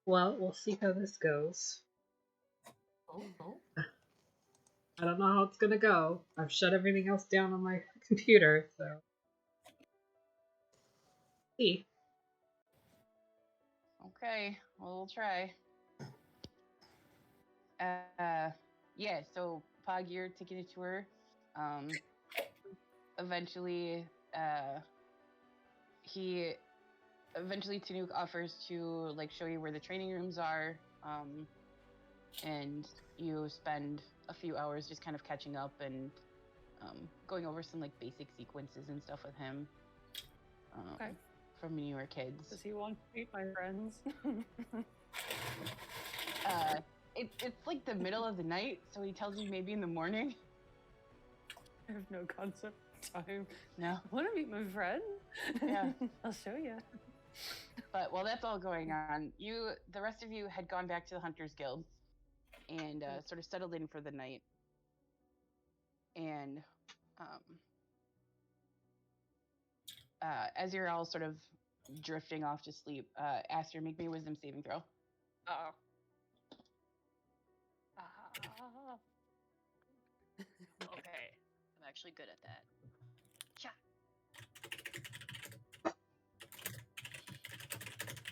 Well, we'll see how this goes. Oh. I don't know how it's gonna go. I've shut everything else down on my computer, so. See. Okay, well, we'll try. Yeah, so Pog, you're taking a tour. Eventually, Tanuk offers to like show you where the training rooms are. And you spend a few hours just kind of catching up and going over some like basic sequences and stuff with him. Okay. From when you were kids. Does he want to meet my friends? It's like the middle of the night, so he tells you maybe in the morning. I have no concept of time. No. Want to meet my friend? Yeah. I'll show you. But while that's all going on, the rest of you had gone back to the Hunters Guild and sort of settled in for the night. And as you're all sort of drifting off to sleep, Aster, make me a wisdom saving throw. Okay, I'm actually good at that. Yeah.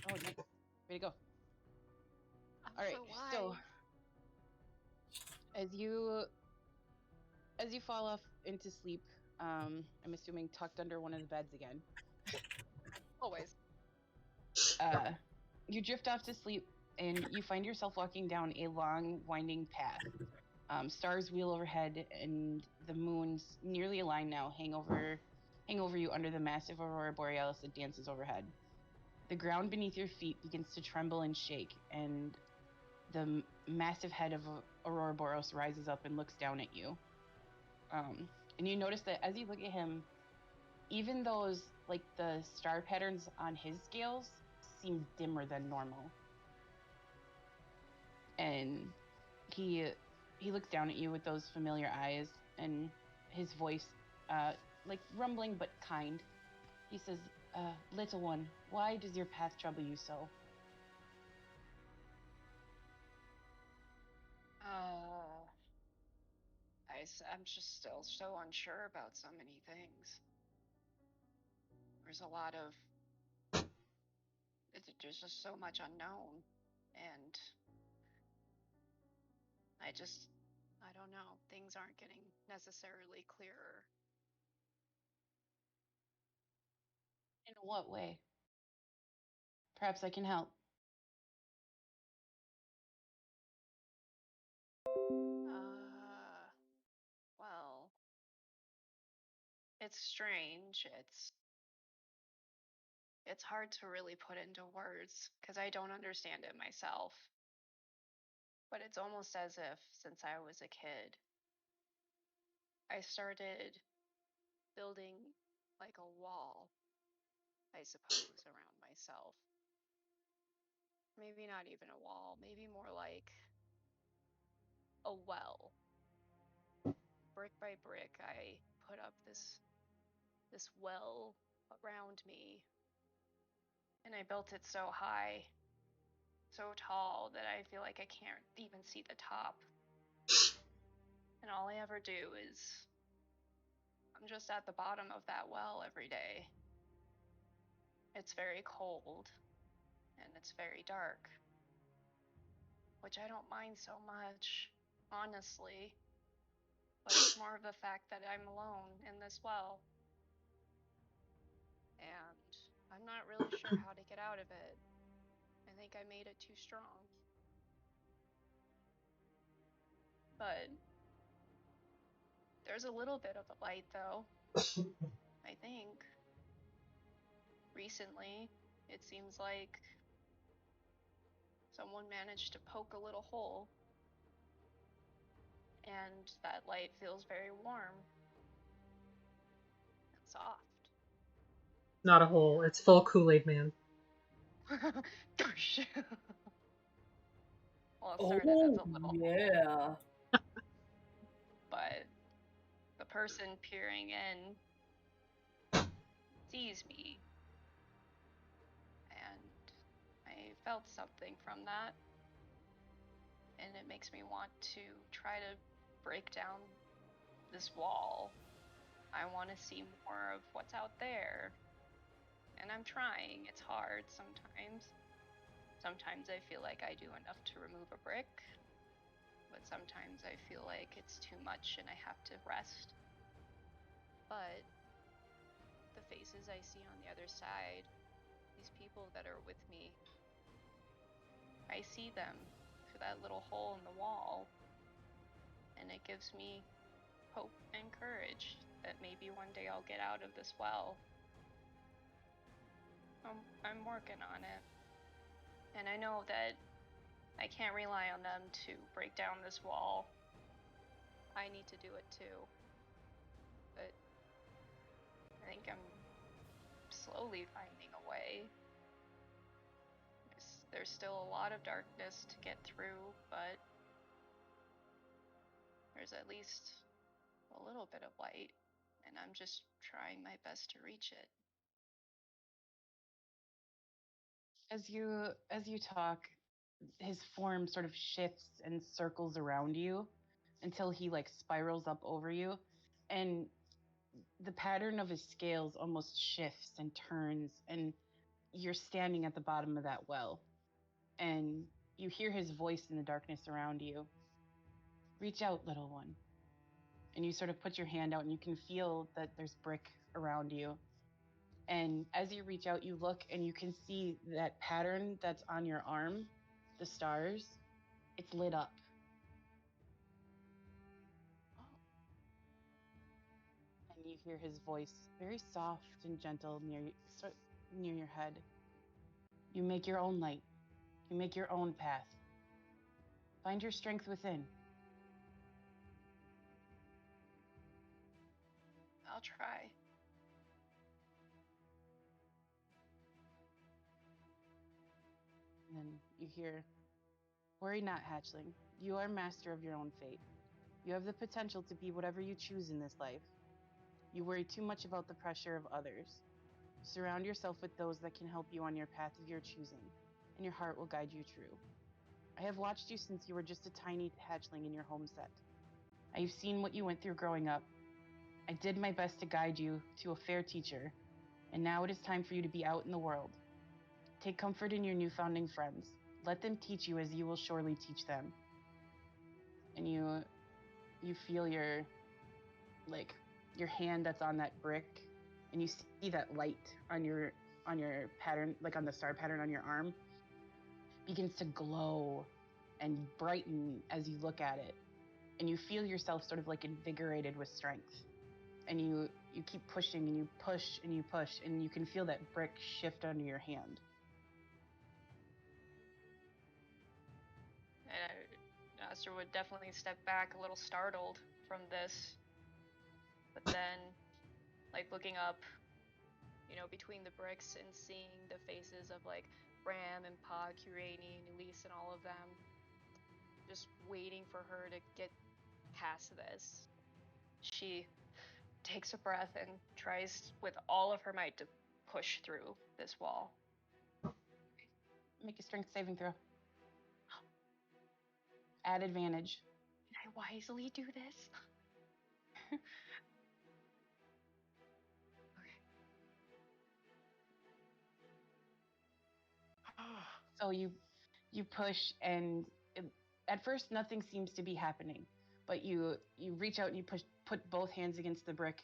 Oh, nice. Way to go. All right, so as you fall off into sleep, I'm assuming tucked under one of the beds again. Always. You drift off to sleep and you find yourself walking down a long, winding path. Stars wheel overhead, and the moons, nearly aligned now, hang over you under the massive aurora borealis that dances overhead. The ground beneath your feet begins to tremble and shake, and the massive head of Aurora Boros rises up and looks down at you. And you notice that as you look at him, even those, like, the star patterns on his scales seem dimmer than normal. And he looks down at you with those familiar eyes, and his voice, like rumbling but kind. He says, little one, why does your path trouble you so? I'm just still so unsure about so many things. There's a lot of... There's just so much unknown, and I don't know, things aren't getting necessarily clearer. In what way? Perhaps I can help. Well, it's strange. It's hard to really put into words because I don't understand it myself. But it's almost as if since I was a kid, I started building like a wall, I suppose, around myself. Maybe not even a wall, maybe more like a well. Brick by brick, I put up this well around me, and I built it so high, so tall, that I feel like I can't even see the top. And all I ever do is I'm just at the bottom of that well every day. It's very cold, and it's very dark, which I don't mind so much, honestly. But it's more of the fact that I'm alone in this well. And I'm not really sure how to get out of it. I think I made it too strong. But there's a little bit of a light, though. I think. Recently, it seems like someone managed to poke a little hole, and that light feels very warm and soft. Not a hole. It's full Kool-Aid Man. Well, it started as a little yeah. hole. But the person peering in sees me, and I felt something from that. And it makes me want to try to break down this wall. I want to see more of what's out there. And I'm trying. It's hard sometimes. Sometimes I feel like I do enough to remove a brick, but sometimes I feel like it's too much and I have to rest. But the faces I see on the other side, these people that are with me, I see them through that little hole in the wall, and it gives me hope and courage that maybe one day I'll get out of this well. I'm working on it. And I know that I can't rely on them to break down this wall. I need to do it too. But I think I'm slowly finding a way. There's still a lot of darkness to get through, but there's at least a little bit of light, and I'm just trying my best to reach it. As you talk, his form sort of shifts and circles around you until he like spirals up over you, and the pattern of his scales almost shifts and turns, and you're standing at the bottom of that well, and you hear his voice in the darkness around you. Reach out, little one. And you sort of put your hand out and you can feel that there's brick around you. And as you reach out, you look and you can see that pattern that's on your arm, the stars, it's lit up. And you hear his voice, very soft and gentle, near your head. You make your own light. You make your own path. Find your strength within. I'll try. And then you hear, worry not, hatchling. You are master of your own fate. You have the potential to be whatever you choose in this life. You worry too much about the pressure of others. Surround yourself with those that can help you on your path of your choosing, and your heart will guide you true. I have watched you since you were just a tiny hatchling in your home set. I have seen what you went through growing up. I did my best to guide you to a fair teacher, and now it is time for you to be out in the world. Take comfort in your new-founding friends. Let them teach you as you will surely teach them. And you feel your hand that's on that brick, and you see that light on your pattern, like on the star pattern on your arm, begins to glow and brighten as you look at it. And you feel yourself sort of like invigorated with strength. And you keep pushing and you push and you push, and you can feel that brick shift under your hand. And Aster would definitely step back a little startled from this. But then, like looking up, between the bricks and seeing the faces of like Bram and Pa, Curani, and Elise and all of them, just waiting for her to get past this. She takes a breath and tries with all of her might to push through this wall. Make a strength saving throw. Add advantage. Can I wisely do this? So you push, and at first nothing seems to be happening, but you reach out and you put both hands against the brick,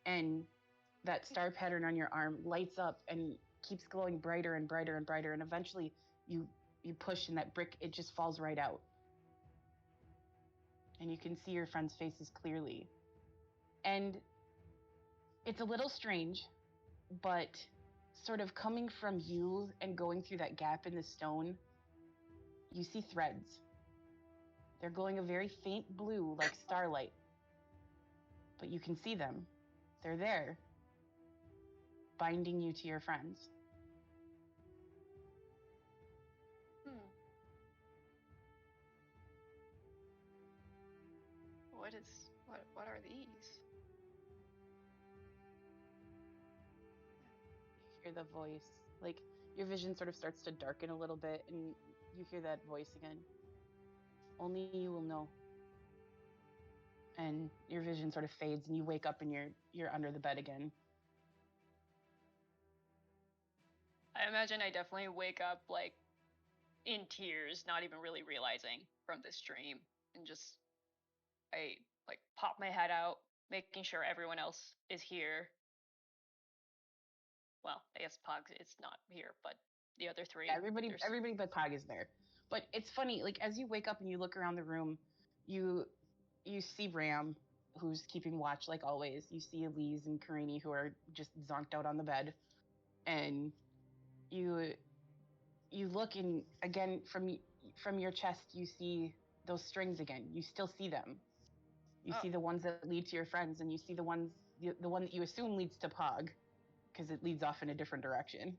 and that star pattern on your arm lights up and keeps glowing brighter and brighter and brighter, and eventually you push, and that brick, it just falls right out. And you can see your friends' faces clearly. And it's a little strange, but sort of coming from you and going through that gap in the stone, you see threads. They're glowing a very faint blue, like starlight. But you can see them. They're there, binding you to your friends. What are these? You hear the voice. Like your vision sort of starts to darken a little bit, and you hear that voice again. Only you will know. And your vision sort of fades, and you wake up, and you're under the bed again. I imagine I definitely wake up like in tears, not even really realizing from this dream, and just I like pop my head out, making sure everyone else is here. Well, I guess Pog is not here, but the other three. Yeah, everybody there's- everybody but Pog is there. But it's funny, like as you wake up and you look around the room, you see Ram, who's keeping watch like always. You see Elise and Karini, who are just zonked out on the bed, and you look, and again from your chest you see those strings again. You still see them. You Oh. see the ones that lead to your friends, and you see the one that you assume leads to Pog, because it leads off in a different direction.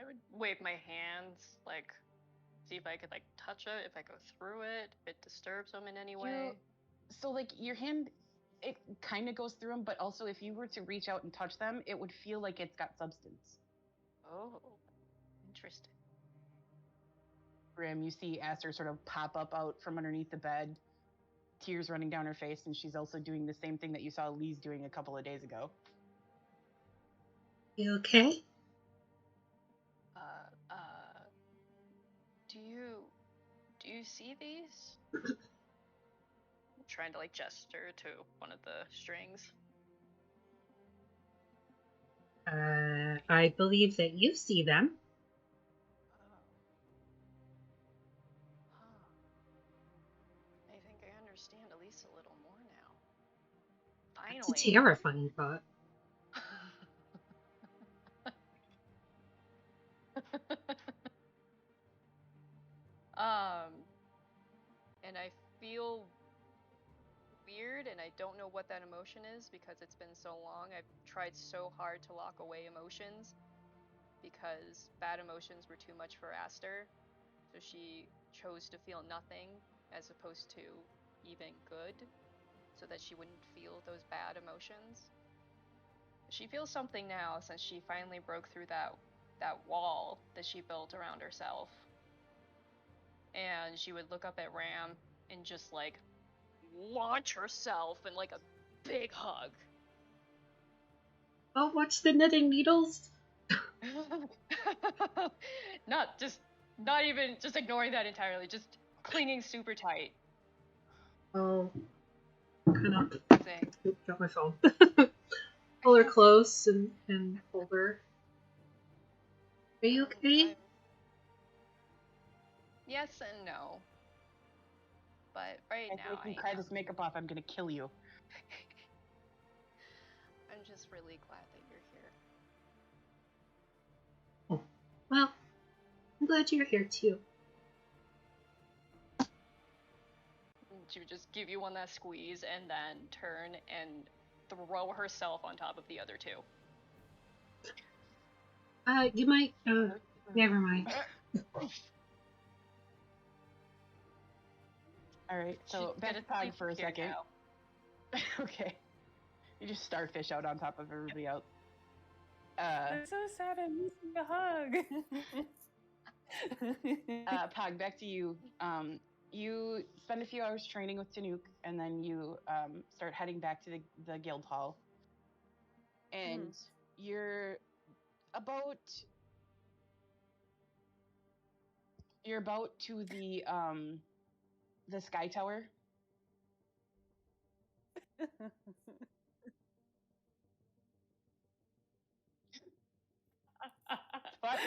I would wave my hands, like see if I could like touch it, if I go through it, if it disturbs them in any way. So like your hand, it kind of goes through them, but also if you were to reach out and touch them, it would feel like it's got substance. Oh, interesting. Grim, you see Aster sort of pop up out from underneath the bed, tears running down her face, and she's also doing the same thing that you saw Elise doing a couple of days ago. You okay? Do you see these? I'm trying to like gesture to one of the strings. I believe that you see them. Oh. Huh. I think I understand at least a little more now. It's a Finally. terrifying thought. And I feel weird, and I don't know what that emotion is because it's been so long. I've tried so hard to lock away emotions because bad emotions were too much for Aster. So she chose to feel nothing as opposed to even good, so that she wouldn't feel those bad emotions. She feels something now since she finally broke through that wall that she built around herself. And she would look up at Ram and just like launch herself in like a big hug. Oh, watch the knitting needles. Not even just ignoring that entirely, just clinging super tight. Oh, kind of. Saying, Got my phone. Pull her close and hold her. Are you okay? Yes and no. But right now, If you cry this makeup off, I'm gonna kill you. I'm just really glad that you're here. Oh, well, I'm glad you're here too. She would just give you one last squeeze and then turn and throw herself on top of the other two. You might. Never mind. All right, so back to Pog for a second. Okay, you just starfish out on top of everybody else. It's so sad I'm missing a hug. Pog, back to you. You spend a few hours training with Tanuk, and then you start heading back to the guild hall. And you're about to the sky tower. But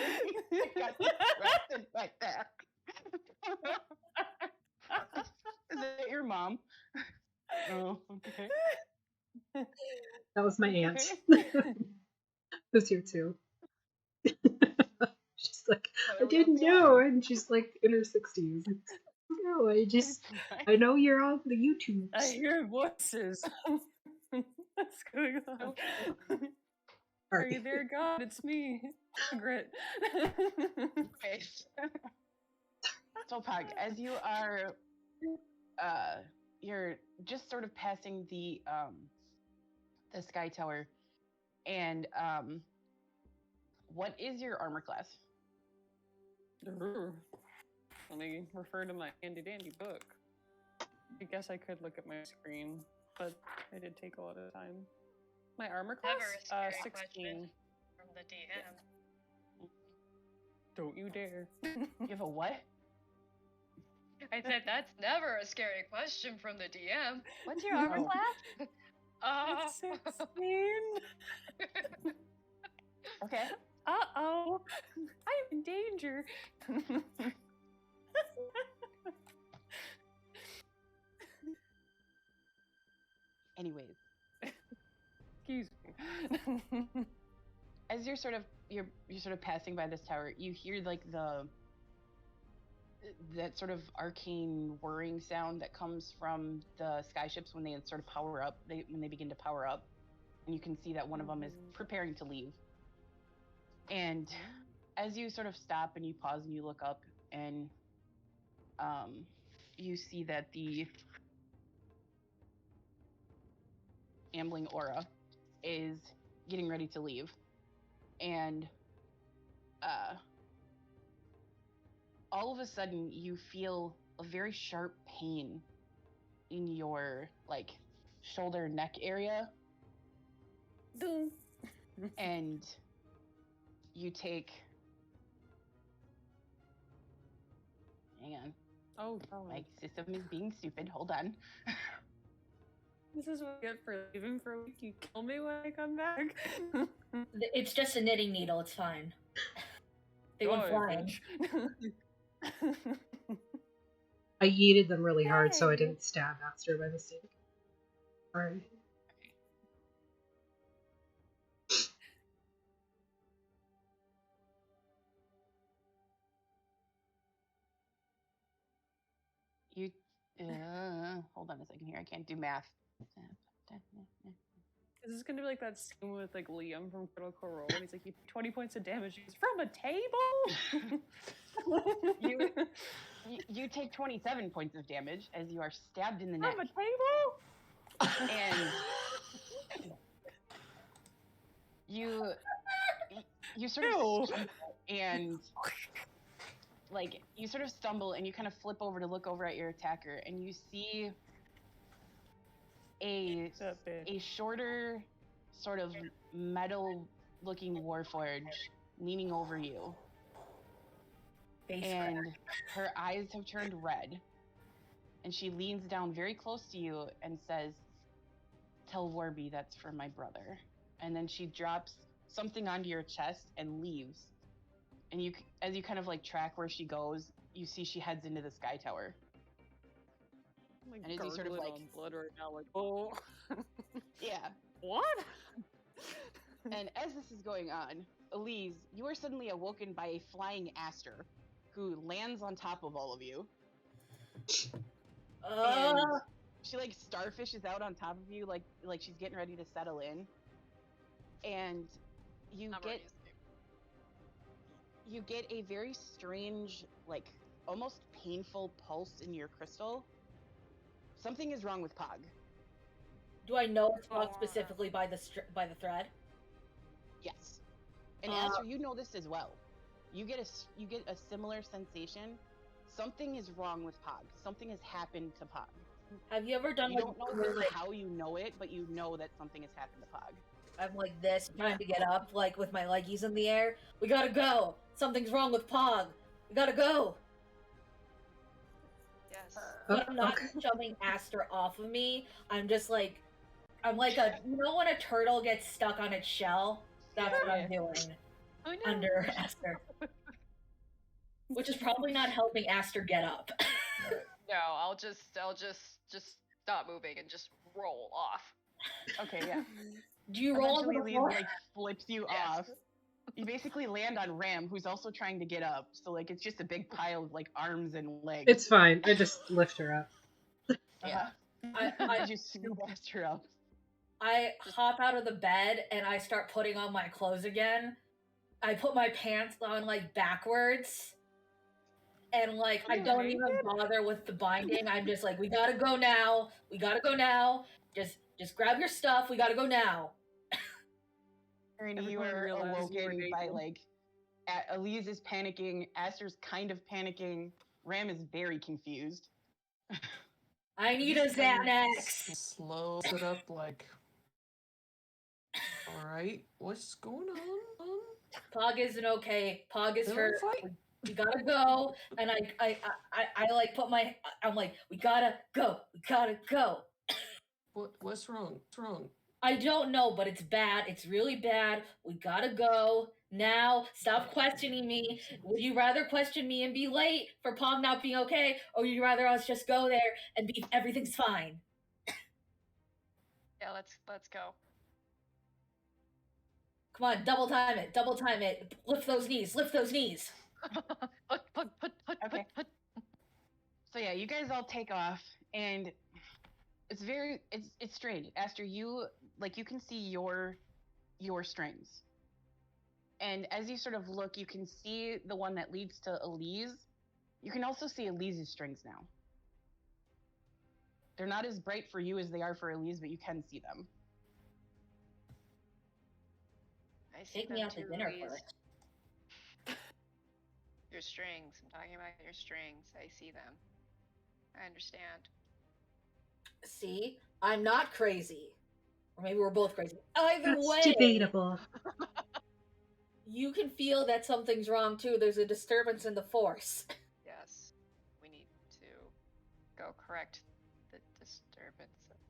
I got distracted by that. Is that your mom? Oh, okay. That was my aunt. Who's here too. She's like, I didn't know, and she's like in her 60s. No, I know you're on the YouTube. I hear voices. What's going on? Are you there, God? It's me, Margaret. Okay. So, Pog, as you are, you're just sort of passing the sky tower, and What is your armor class? Let me refer to my handy dandy book. I guess I could look at my screen, but it did take a lot of time. My armor class? Never a scary 16. question from the DM. Don't you dare. You have a what? I said that's never a scary question from the DM. What's your armor class? It's 16. Okay. Uh-oh. I'm in danger. Anyways, Excuse me. as you're sort of passing by this tower, you hear like that sort of arcane whirring sound that comes from the skyships when they sort of power up. When they begin to power up, and you can see that one of them is preparing to leave. And as you sort of stop and you pause and you look up and you see that the ambling aura is getting ready to leave, and all of a sudden you feel a very sharp pain in your like shoulder neck area, and you take, hang on, Oh, God. my system is being stupid, hold on. This is what I get for leaving for a week. You kill me when I come back. It's just a knitting needle. It's fine. They went flying. I yeeted them really hard so I didn't stab Aster by mistake. Sorry. You hold on a second here, I can't do math. Is this gonna be like that scene with like Liam from Critical Role and he's like, you 20 points of damage. He's from a table. You take 27 points of damage as you are stabbed in the neck. From a table. And you sort of stumble and like you sort of stumble and you kind of flip over to look over at your attacker, and you see a shorter sort of metal looking Warforged leaning over you. And her eyes have turned red, and she leans down very close to you and says, "Tell Warby that's for my brother." And then she drops something onto your chest and leaves. And you, as you kind of like track where she goes, you see she heads into the sky tower. I'm And as you sort of like on blood right now, like, oh. Yeah. What? And as this is going on, Elise, you are suddenly awoken by a flying Aster who lands on top of all of you. And she like starfishes out on top of you like she's getting ready to settle in. And you get a very strange, like almost painful pulse in your crystal. Something is wrong with Pog. Do I know it's Pog specifically by the thread? Yes. And Aster, you know this as well. You get a similar sensation. Something is wrong with Pog. Something has happened to Pog. Have you ever done you like don't know really how you know it, but you know that something has happened to Pog. I'm like this, trying to get up, like with my leggies in the air. We gotta go. Something's wrong with Pog. We gotta go. Yes. But I'm not shoving Aster off of me. I'm just like, I'm like a, you know when a turtle gets stuck on its shell? That's what I'm doing. Oh, no. Under Aster. Which is probably not helping Aster get up. No, I'll just stop moving and just roll off. Okay, yeah. Do you roll Eventually, over the Lee, floor? like flips you off. You basically land on Ram, who's also trying to get up. So like it's just a big pile of like arms and legs. It's fine. I just lift her up. Yeah. I just scoop Aster up. I hop out of the bed and I start putting on my clothes again. I put my pants on like backwards. And like I don't even bother with the binding. I'm just like, we gotta go now. We gotta go now. Just grab your stuff. We gotta go now. Ernie, you Everyone are realized you were awoken by naked. Elise is panicking, Aster's kind of panicking, Ram is very confused. I need a Xanax. Slow it up like. All right, what's going on? Pog isn't okay. Pog is Pillow hurt. fight? We gotta go. And I like put my. I'm like, we gotta go. We gotta go. What's wrong? What's wrong? I don't know, but it's bad. It's really bad. We gotta go now. Stop questioning me. Would you rather question me and be late for Pog not being okay, or would you rather us just go there and be everything's fine? Yeah, let's go. Come on, double time it. Double time it. Lift those knees. Lift those knees. Okay. So yeah, you guys all take off, and it's strange. Aster, you can see your strings, and as you sort of look, you can see the one that leads to Elise. You can also see Elise's strings now. They're not as bright for you as they are for Elise, but you can see them. I see Take me them out to too, dinner Louise. first. Your strings. I'm talking about your strings. I see them. I understand. See, I'm not crazy. Or maybe we're both crazy. Either That's way, debatable. you can feel that something's wrong too. There's a disturbance in the force. Yes. We need to go correct the disturbance of the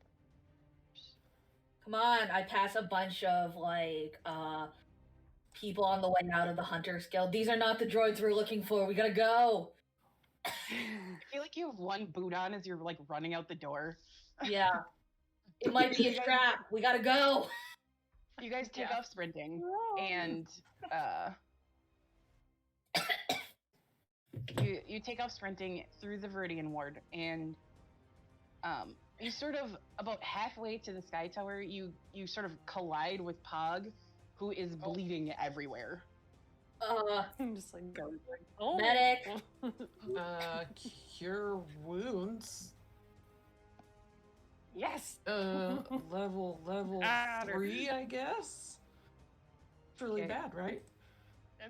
force. Come on, I pass a bunch of people on the way out of the Hunters Guild. These are not the droids we're looking for. We gotta go. I feel like you have one boot on as you're running out the door. Yeah. It might be a trap. We gotta go. You guys take off sprinting, and you take off sprinting through the Viridian Ward, and you sort of about halfway to the Sky Tower, you sort of collide with Pog, who is bleeding everywhere. I'm just like, oh. Medic. Cure wounds. Yes. Level Aster. 3, I guess. It's really Okay. bad, right?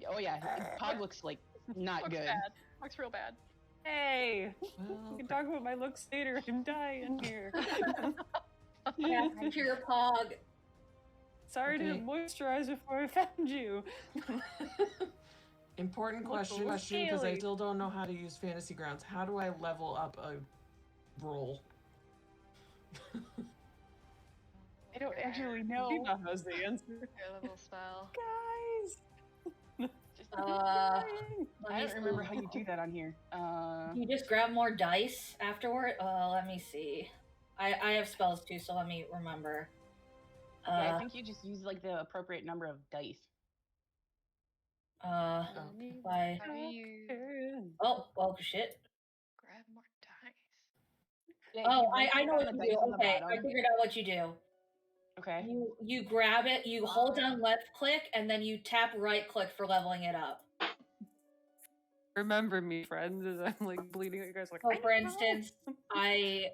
Oh yeah, Pog looks like not Looks good. bad. Looks real bad. Hey, Well, we can talk about my looks later. I'm dying here. Yeah, cure Pog. Sorry to Okay. moisturize before I found you. Important question, because I scaly. still don't know how to use Fantasy Grounds. How do I level up a roll? I don't actually She know. knows the answer. Your little spell. Guys. I I don't remember how you do that on here. You just grab more dice afterward. Let me see. I have spells too, so let me remember. Yeah, I think you just use the appropriate number of dice. By Have you oh shit. grab more dice? Yeah, Oh, you right I click know on what the you dice do. on the Okay, I bottom. figured out what you do. Okay. You grab it, you hold down left click, and then you tap right click for leveling it up. Remember me, friends, as I'm bleeding. You guys are like. So I for know. instance, I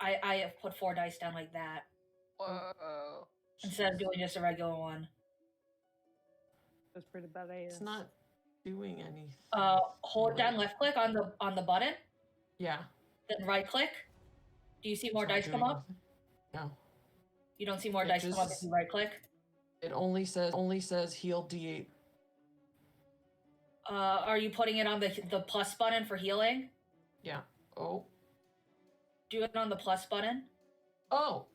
have put 4 dice down like that Whoa. instead of doing just a regular one. That's pretty badass. It's not doing anything. Hold down left click on the button, Yeah. then right click. Do you see more It's not dice come doing up? anything. No. You don't see more It dice come up if just- you right click. It only says heal D8. Are you putting it on the plus button for healing? Yeah. Oh. Do it on the plus button. Oh.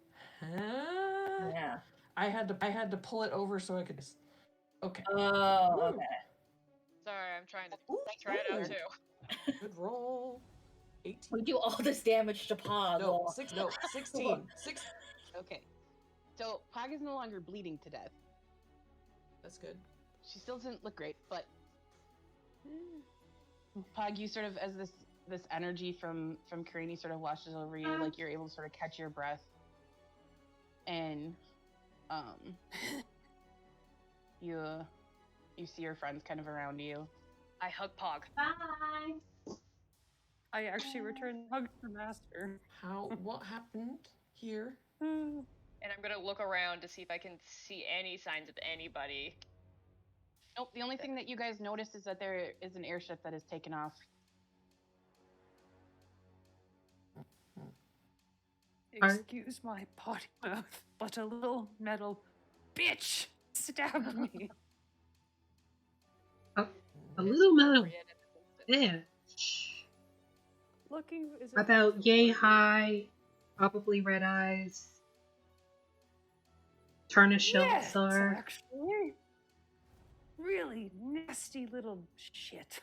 Huh? Yeah. I had to pull it over so I could. Okay. Oh, okay. Sorry, I'm trying to Ooh, try it out ooh. too. Good roll. 18. We do all this damage to Pog. No, Well, 16. 6. Okay. So Pog is no longer bleeding to death. That's good. She still doesn't look great, but Pog, you sort of, as this energy from Karini sort of washes over you, you're able to sort of catch your breath, and you see your friends kind of around you. I hug Pog. Bye. I actually returned the hug to Master. What happened here? And I'm gonna look around to see if I can see any signs of anybody. Nope. The only thing that you guys notice is that there is an airship that has taken off. Excuse my potty mouth, but a little metal bitch stabbed me. A little metal Appropriate in this instance. bitch. Looking is About yay high, probably red eyes. Tarnished Yes, are. actually. Really nasty little shit.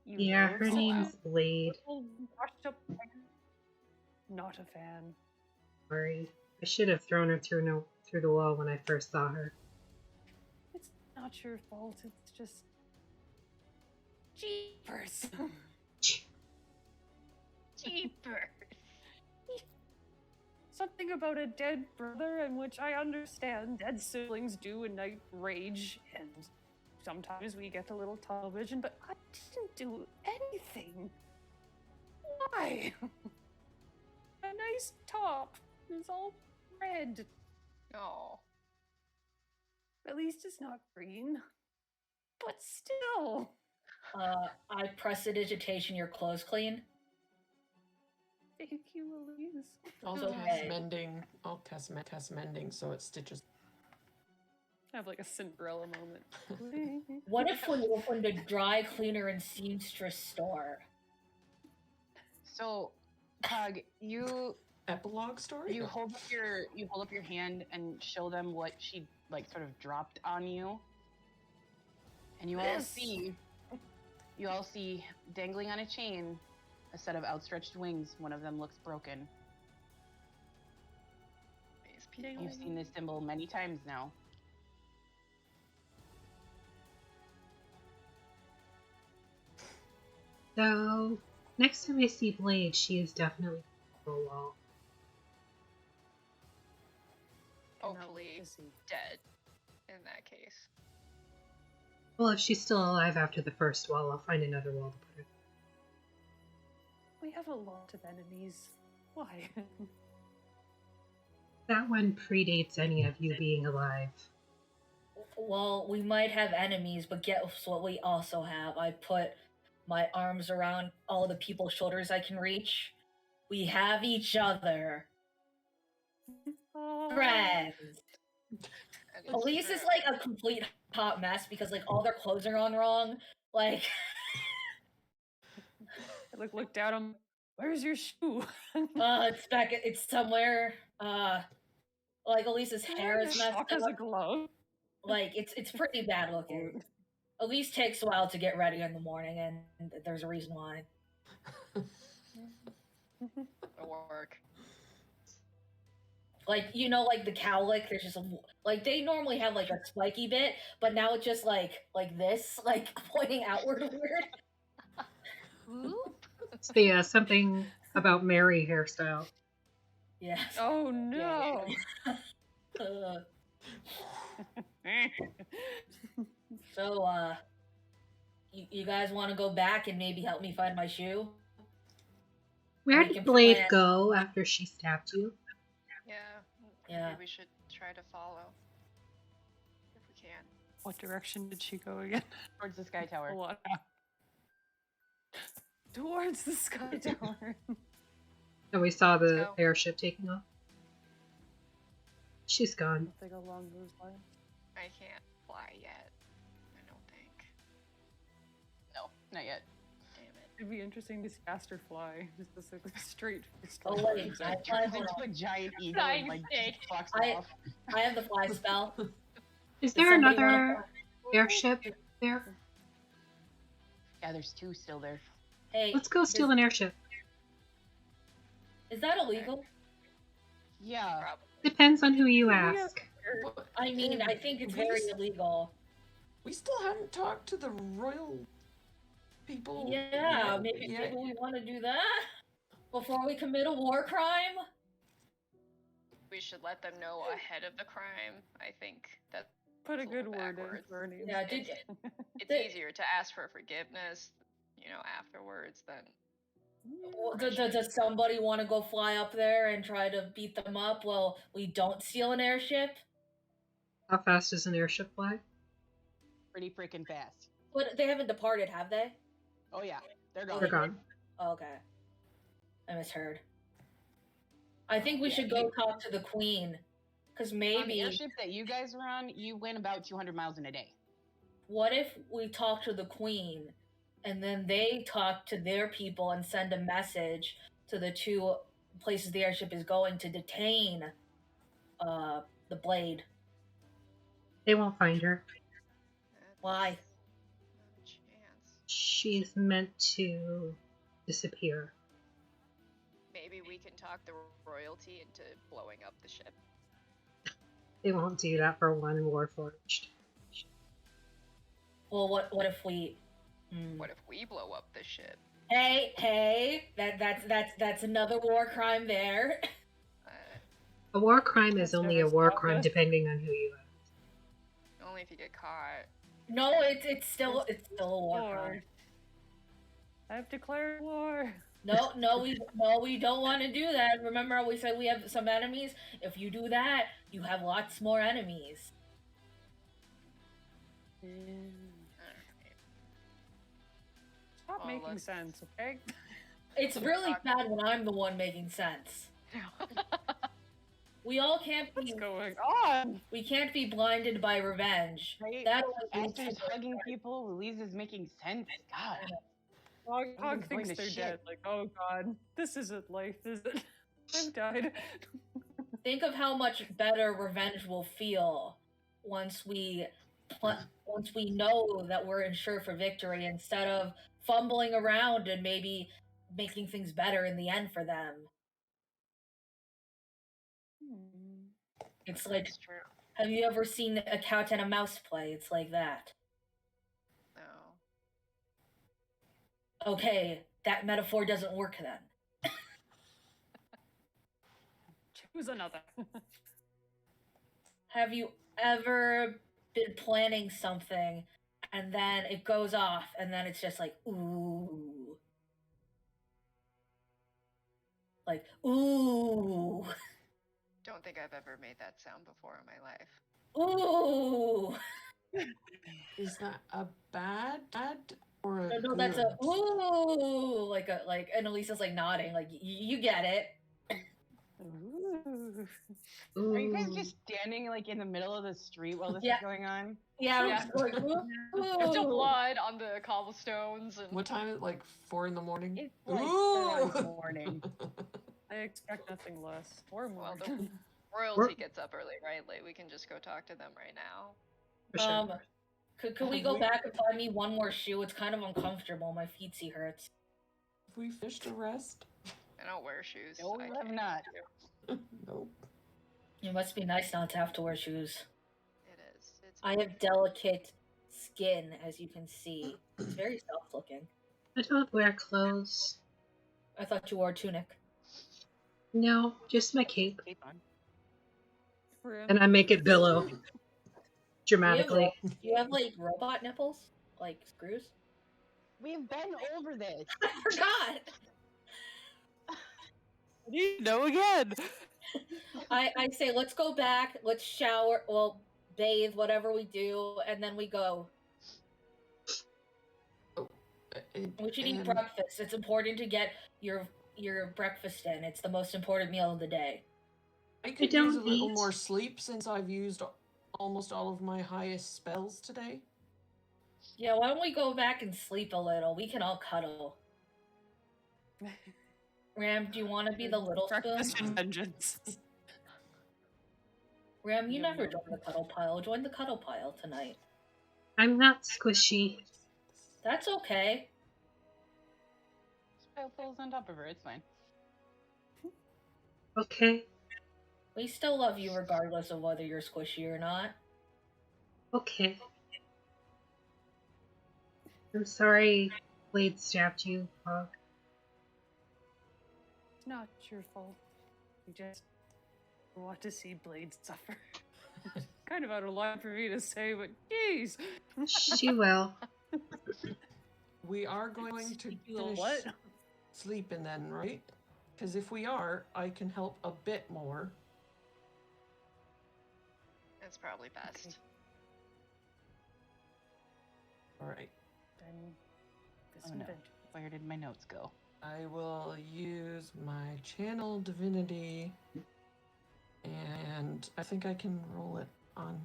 You Yeah, know, her so name's Blade. little washed up hair. Not a fan. Sorry. I should have thrown her through the wall when I first saw her. It's not your fault. It's just jeepers. Jeepers. Something about a dead brother, in which I understand dead siblings do ignite rage, and sometimes we get a little tunnel vision, but I didn't do anything. Why? A nice top is all red. Oh. At least it's not green. But still. I prestidigitation your clothes clean. Thank you, Elise. I'll It's cast okay. mending. I'll cast mending so it stitches. I have like a Cinderella moment. What if we opened a dry cleaner and seamstress store? So, Pug, you Epilogue story? you hold up your hand and show them what she like sort of dropped on you, and you all see dangling on a chain a set of outstretched wings. One of them looks broken. These people. You've seen this symbol many times now. So, next time I see Blade, she is definitely on the wall. Hopefully dead in that case. Well, if she's still alive after the first wall, I'll find another wall to put her. We have a lot of enemies. Why? That one predates any of you being alive. Well, we might have enemies, but guess what we also have? I put my arms around all the people's shoulders I can reach. We have each other. Friends. That is Elise is true. like a complete hot mess because like all their clothes are on wrong. Like I look down on. Where's your shoe? it's back. It's somewhere. Like Elise's hair is messed Sock as a up. glove. Like it's pretty bad looking. Elise takes a while to get ready in the morning, and there's a reason why. It'll work. Like like the cowlick, there's just like they normally have like a spiky bit, but now it's just like this, like pointing outward weird. It's the something about Mary hairstyle. Yeah. Oh no. So you guys want to go back and maybe help me find my shoe? Where We did can Blade plan- go after she stabbed you? Maybe Yeah. we should try to follow. If we can. What direction did she go again? Towards the sky tower. Hold on. Towards the sky tower. And we saw the go. airship taking off. She's gone. Something along those lines. I can't fly yet. I don't think. No, not yet. Damn it. It'd be interesting to see Aster fly. Just like straight. Oh wait, I Turns into a giant eagle and like Flying just fucks I- off. I have the fly spell. Is Does there somebody another wanna- airship there? Yeah, there's two still there. Hey, Let's go steal an airship. is that illegal? Yeah. Probably. Depends on who you ask. But I mean, I think it's very illegal. we still haven't talked to the royal people. Yeah, yet. maybe Yeah. we want to do that before we commit a war crime. We should let them know ahead of the crime. I think that Put a It's a good little word in backwards. for our names. Yeah, did it's They- easier to ask for forgiveness, afterwards than Does somebody want to go fly up there and try to beat them up? Well, we don't steal an airship. How fast does an airship fly? Pretty freaking fast. But they haven't departed, have they? Oh yeah, they're Oh, gone. They're gone. Oh, okay. I misheard. I think we should go talk to the queen. Because On the maybe... airship that you guys were on, you went about 200 miles in a day. What if we talk to the queen, and then they talk to their people and send a message to the two places the airship is going to detain the blade? They won't find her. Why? Not a chance. She's meant to disappear. Maybe we can talk the royalty into blowing up the ship. They won't do that for one Warforged. Well, what if we... What if we blow up the ship? Hey, that's another war crime there. A war crime is That's only never a war stopped crime us. depending on who you ask. Only if you get caught. No, it's still a war crime. I've declared war. No, we don't want to do that. Remember, we said we have some enemies. If you do that, you have lots more enemies. Stop Well, making let's- sense, okay? It's really bad when I'm the one making sense. We all can't What's be. going on? We can't be blinded by revenge. Right? That only leads Aster's to- hugging people, Louise is making sense. God. Hog Everyone's going thinks to they're shit. dead. Like, oh god, this isn't life, is it? I've died. Think of how much better revenge will feel once we know that we're insured for victory, instead of fumbling around and maybe making things better in the end for them. It's like, That's true. have you ever seen a cat and a mouse play? It's like that. No. Okay, that metaphor doesn't work then. Choose another. Have you ever been planning something and then it goes off and then it's just like, ooh. Like, ooh. Don't think I've ever made that sound before in my life. Ooh. Is that a bad or a No, that's a good? ooh. Like, and Elisa's like nodding, like, you get it. Ooh. Ooh. Are you guys just standing like in the middle of the street while this Yeah. is going on? Yeah, Yeah. we're just like, There's still ooh. blood on the cobblestones and What time is it? Like 4 in the morning? It's like Ooh! 4 in the morning. I expect nothing less or more. well, the royalty gets up early, right? Like we can just go talk to them right now. For sure. Could we go back and find me one more shoe? It's kind of uncomfortable. My feetsy hurts. Have we fished a rest? I don't wear shoes. No, I we can't have not. do. Nope. It must be nice not to have to wear shoes. It is. It's I have delicate skin, as you can see. It's very soft-looking. I don't wear clothes. I thought you wore a tunic. No, just my cape. Cape on. And I make it billow dramatically. You have like robot nipples, like screws. We've been over this. I forgot. No again. I say let's go back. Let's shower. Well, bathe, whatever we do, and then we go. We should eat And breakfast. It's important to get your breakfast in. It's the most important meal of the day. I could don't use a little eat. more sleep since I've used almost all of my highest spells today. Yeah, why don't we go back and sleep a little? We can all cuddle. Ram, do you want to be the little spoon? Breakfast and vengeance. Ram, you never joined the cuddle pile. Join the cuddle pile tonight. I'm not squishy. That's okay. Spell falls on top of her. It's fine. Okay. We still love you regardless of whether you're squishy or not. Okay. I'm sorry Blade stabbed you, Hog. It's not your fault. You just want to see Blade suffer. Kind of out of line for me to say, but jeez. She will. We are going to You know finish what? sleeping then, right? Because if we are, I can help a bit more. That's probably best. All right. Then Oh no. disadvantage. Where did my notes go? I will use my channel divinity, and I think I can roll it on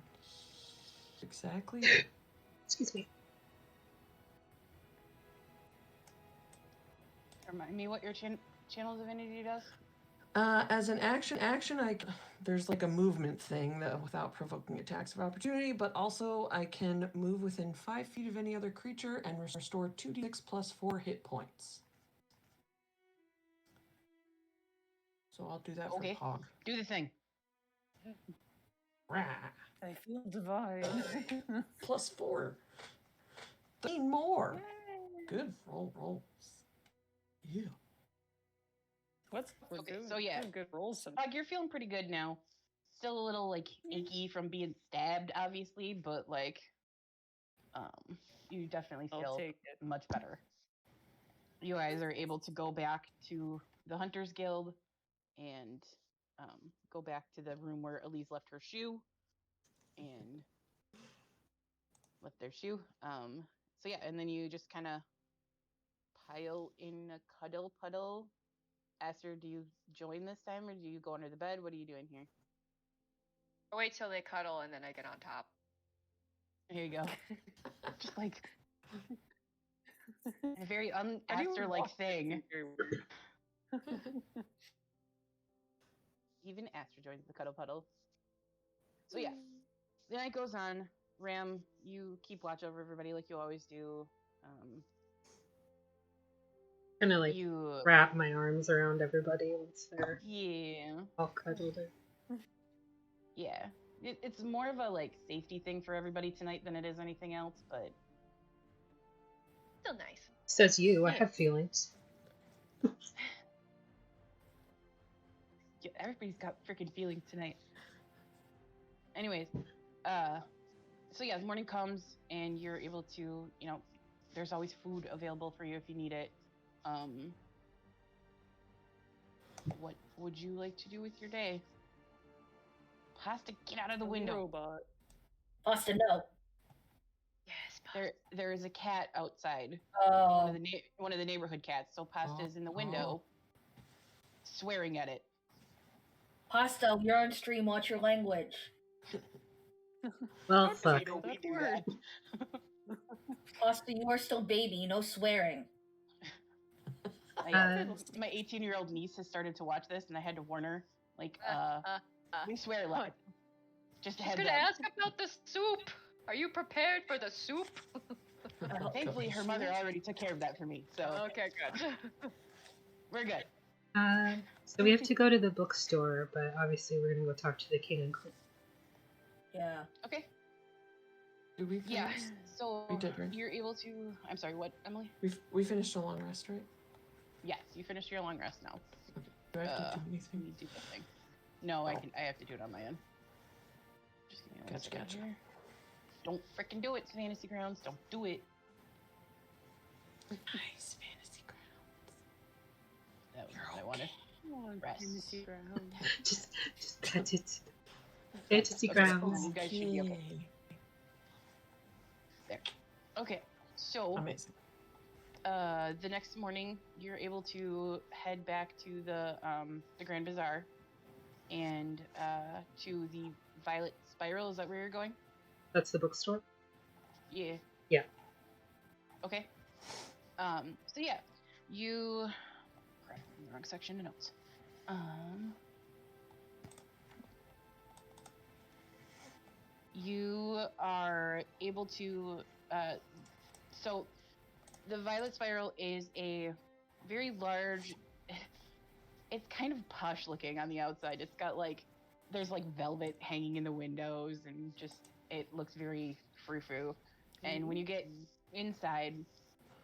exactly. Excuse me. Remind me what your channel divinity does? As an action, there's like a movement thing that without provoking attacks of opportunity, but also I can move within 5 feet of any other creature and restore 2d6 plus 4 hit points. So I'll do that Okay. for Pog. Do the thing. Rah. I feel divine. Plus 4. 13 more. Yay. Good. Roll. Yeah. What's Okay, so yeah. good rolls. Pog, you're feeling pretty good now. Still a little like achy from being stabbed, obviously, but like, you definitely I'll feel take it. much better. You guys are able to go back to the Hunters Guild and go back to the room where Elise left her shoe and left their shoe. So yeah, and then you just kind of pile in a cuddle puddle. Aster, do you join this time or do you go under the bed? What are you doing here? I wait till they cuddle and then I get on top. Here you go. Just like a very Anyone un-Aster-like walk thing. very weird. Even Aster joins the cuddle puddle. So yeah, the night goes on. Ram, you keep watch over everybody like you always do. Kind of like You wrap my arms around everybody once they're yeah. all cuddled. Yeah. It's more of a like safety thing for everybody tonight than it is anything else, but Still nice. Says you. I Yeah. have feelings. yeah, everybody's got freaking feelings tonight. Anyways, so yeah, the morning comes and you're able to, there's always food available for you if you need it. What would you like to do with your day? Pasta, get out of the window. Robot. Pasta, no. Yes, Pasta. There is a cat outside. Oh. One of the neighborhood cats. So Pasta's in the window, swearing at it. Pasta, you're on stream. Watch your language. Well, Don't fuck. don't That do word. that. Pasta, you are still baby. No swearing. My 18-year-old niece has started to watch this, and I had to warn her. Like, we swear less. Just a She's heads gonna up. ask about the soup. Are you prepared for the soup? Thankfully, her mother already took care of that for me, so Okay, good. we're good. So we have to go to the bookstore, but obviously we're gonna go talk to the king and queen. Yeah. Okay. Did we finish? Yeah. So We did, right? you're able to. I'm sorry. What, Emily? We finished a long rest, right? Yes, you finished your long rest now. Okay. Do I have to do anything? You do the thing. No, I Oh. can. I have to do it on my end. Just give me one second Gotcha. here. Don't frickin' do it, Fantasy Grounds. Don't do it. Nice fantasy grounds. That was You're what I wanted. Rest. Fantasy ground. Just fantasy. Fantasy Okay, grounds. You guys should be okay. Yay. There. Okay. So, Amazing. the next morning, you're able to head back to the Grand Bazaar and to the Violet Spiral. Is that where you're going? That's the bookstore? Yeah. Yeah. Okay. So yeah, you. Crap, I'm in the wrong section of notes. You are able to. So, the Violet Spiral is a very large. It's kind of posh looking on the outside. It's got like, there's like velvet hanging in the windows, and just it looks very frou-frou. And when you get inside,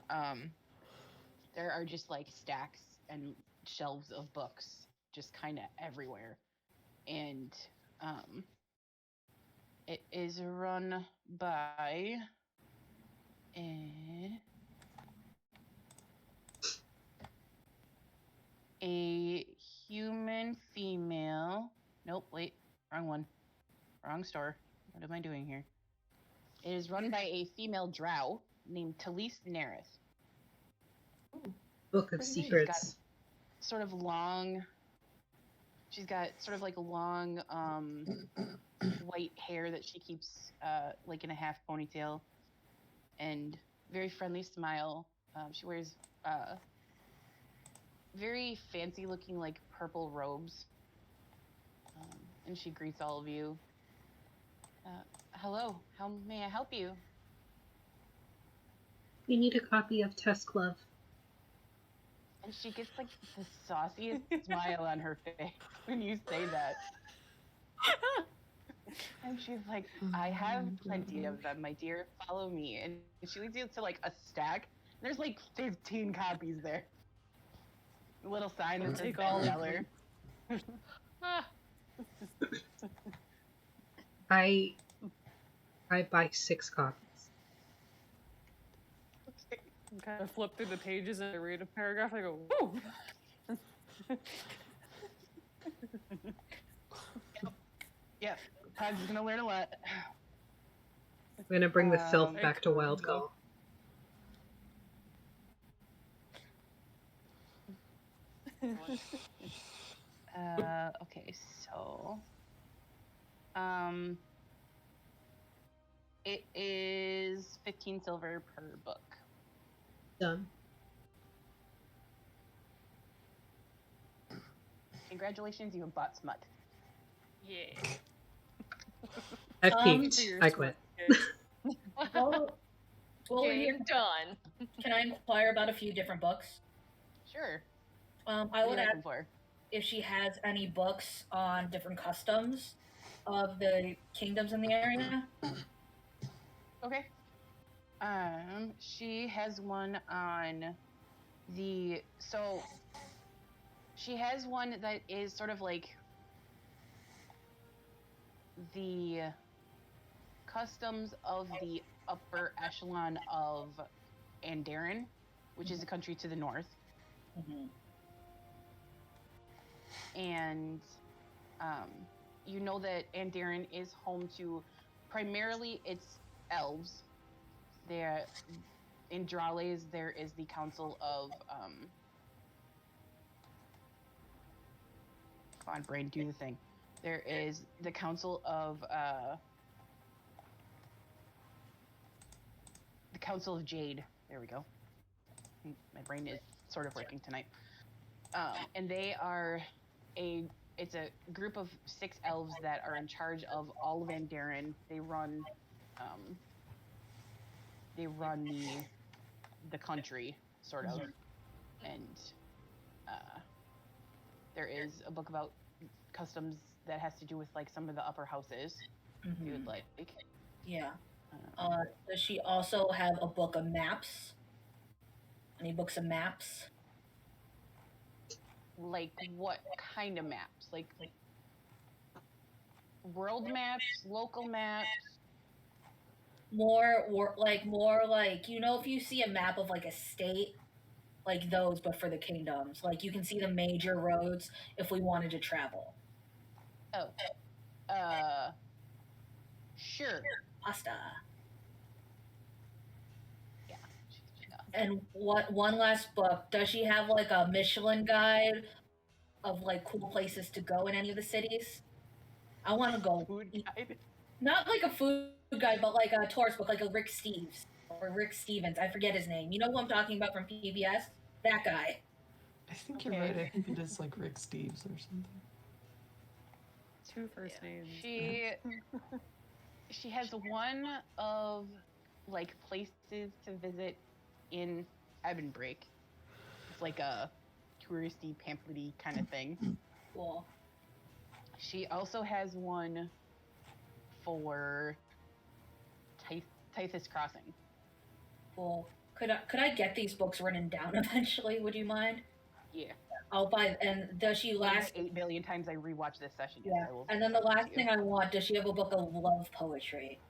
there are just like stacks and shelves of books just kind of everywhere. And it is run by female. Nope, wait, wrong one. Wrong store. What am I doing here? It is run by a female drow named Talise Daenerys. Book of Pretty neat. Secrets. Sort of long. She's got sort of like long white hair that she keeps like in a half ponytail, and very friendly smile. She wears very fancy looking like purple robes, and she greets all of you. Hello, how may I help you? We need a copy of Test Glove. And she gets like the sauciest smile on her face when you say that. And she's like, I have plenty of them, my dear. Follow me. And she leads you to like a stack. There's like 15 copies there. A little sign that says bestseller. I buy 6 copies. I kind of flip through the pages and I read a paragraph. I go, whoa! Yep, Pug's gonna learn a lot. I'm gonna bring the filth Very back to Wild Call. Okay, so it is 15 silver per book. Done. Congratulations, you have bought smut. Yeah. I've Um, peaked. To your I quit. Well, Game done. can I inquire about a few different books? Sure. I What are would you ask looking for? if she has any books on different customs of the kingdoms in the area. Okay. She has one on she has one that is sort of like the customs of the upper echelon of Andarin, which is a country to the north. Mm-hmm. And you know that Andarin is home to primarily its elves. There, in Drales, there is the Council of come on, brain, do the thing. There is the Council of Jade. There we go. My brain is sort of working tonight. And they are it's a group of 6 elves that are in charge of all of Andarin. They run the country, sort of. And there is a book about customs that has to do with like some of the upper houses, if you would like. Yeah. Does she also have a book of maps? Any books of maps? Like what kind of maps? Like world maps, local maps? More like if you see a map of like a state, like those, but for the kingdoms, like you can see the major roads if we wanted to travel. Oh, sure. Asta. Yeah. And one last book? Does she have like a Michelin guide of like cool places to go in any of the cities? I want to go. Food guide. Not like a food guide, but like a tourist book, like a Rick Stevens. I forget his name. You know who I'm talking about from PBS? That guy. I think you're right. I think it is like Rick Steves or something. 2 first names. She has one of like places to visit in Edinburgh. It's like a touristy, pamphlet-y kind of thing. Cool. She also has one for Tithys Crossing. Cool. Could I get these books written down eventually? Would you mind? Yeah. I'll buy. And does she last? 8 billion times I rewatch this session. Yeah. Yes, I will And then the send it last to you. thing I want. Does she have a book of love poetry?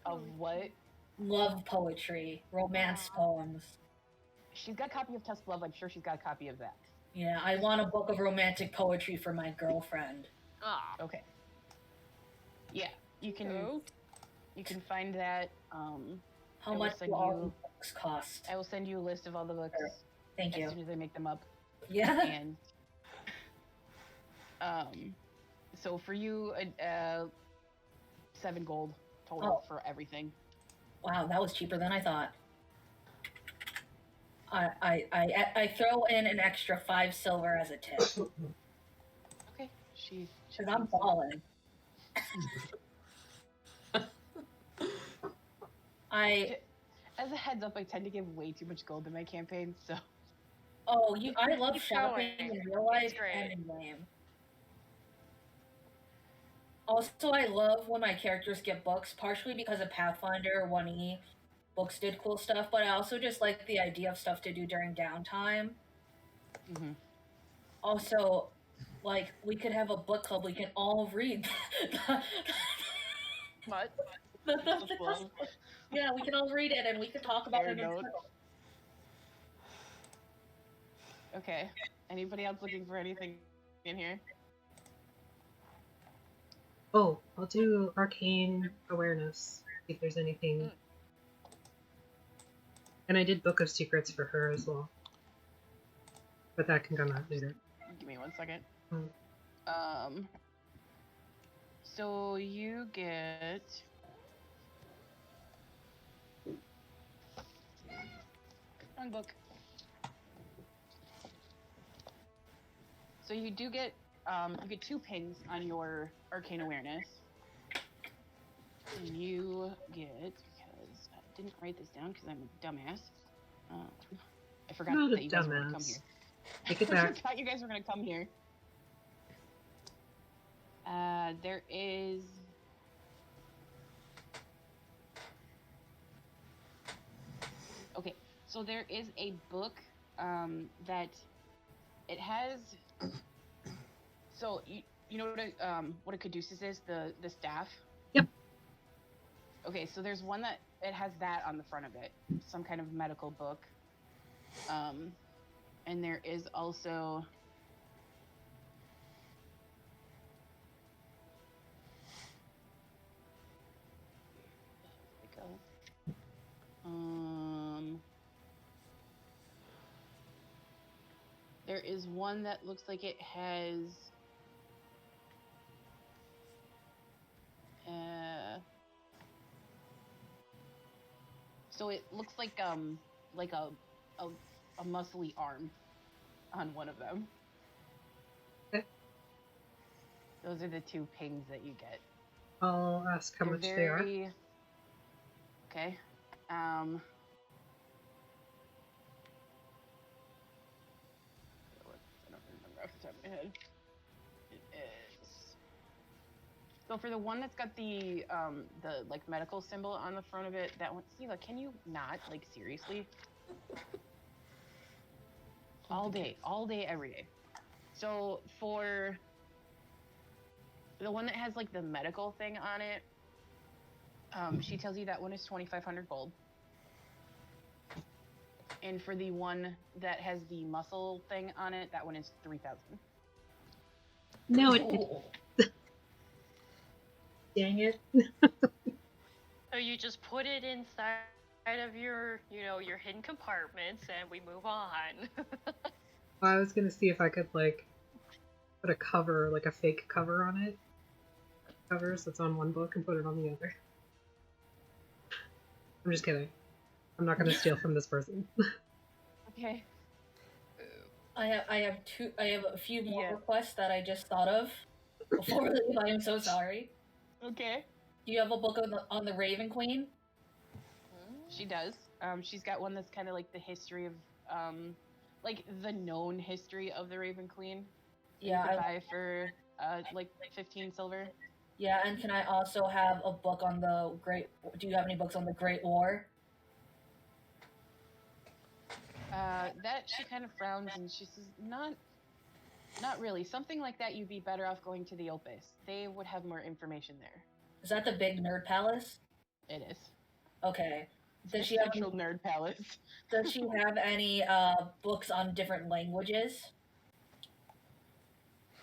Of what? Love poetry, romance poems. She's got a copy of Tusk Love. I'm sure she's got a copy of that. Yeah, I want a book of romantic poetry for my girlfriend. Ah. Okay. Yeah, you can Oh, you can find that. How I will much send do all you- the books cost? I will send you a list of all the books Thank as you. soon as I make them up. Yeah. And so for you, 7 gold total Oh. for everything. Wow, that was cheaper than I thought. I throw in an extra 5 silver as a tip. Okay, she. Because I'm balling. As a heads up, I tend to give way too much gold in my campaigns, so. I love Keep shopping going. in real life It's great. and in game. Also, I love when my characters get books, partially because of Pathfinder 1E. Books did cool stuff, but I also just like the idea of stuff to do during downtime. Mm-hmm. Also, like, we could have a book club we can all read. What? Yeah, we can all read it and we can talk about Fair it. note. Okay. Anybody else looking for anything in here? Oh, I'll do arcane awareness. See if there's anything. And I did Book of Secrets for her as well. But that can come out later. Give me 1 second. Mm. So you get. Wrong book. So you do get you get 2 pings on your arcane awareness, and you get, because I didn't write this down because I'm a dumbass. I forgot Not a that you guys were gonna come dumbass. here. Take it I back. forgot you guys were gonna come here. There is. Okay, so there is a book that it has. So you know what a caduceus is, the staff. Yep. Okay, so there's one that it has that on the front of it, some kind of medical book. And there is also. There is one that looks like it has. So it looks like a muscly arm on one of them. Okay. Those are the 2 pings that you get. I'll ask how much they are. Okay. I don't remember off the top of my head. It is. So for the one that's got the like medical symbol on the front of it, that one. Steva, can you not, like, seriously? All day, every day. So for the one that has like the medical thing on it, she tells you that one is 2,500 gold. And for the one that has the muscle thing on it, that one is 3,000. No, dang it. So you just put it inside of your, your hidden compartments, and we move on. I was gonna see if I could, like, put a cover, like a fake cover on it. Cover, so it's on one book, and put it on the other. I'm just kidding. I'm not gonna steal from this person. Okay. I have a few more requests that I just thought of before we leave. I am so sorry. Okay. Do you have a book on the Raven Queen? She does. She's got one that's kind of like the history of, like the known history of the Raven Queen. Yeah. You could buy for like 15 silver. Yeah, and can I also have a book on the Great? Do you have any books on the Great War? That she kind of frowns and she says, not really. Something like that, you'd be better off going to the Opus. They would have more information there. Is that the big nerd palace? It is. Okay. Does she have nerd palace? Does she have any books on different languages?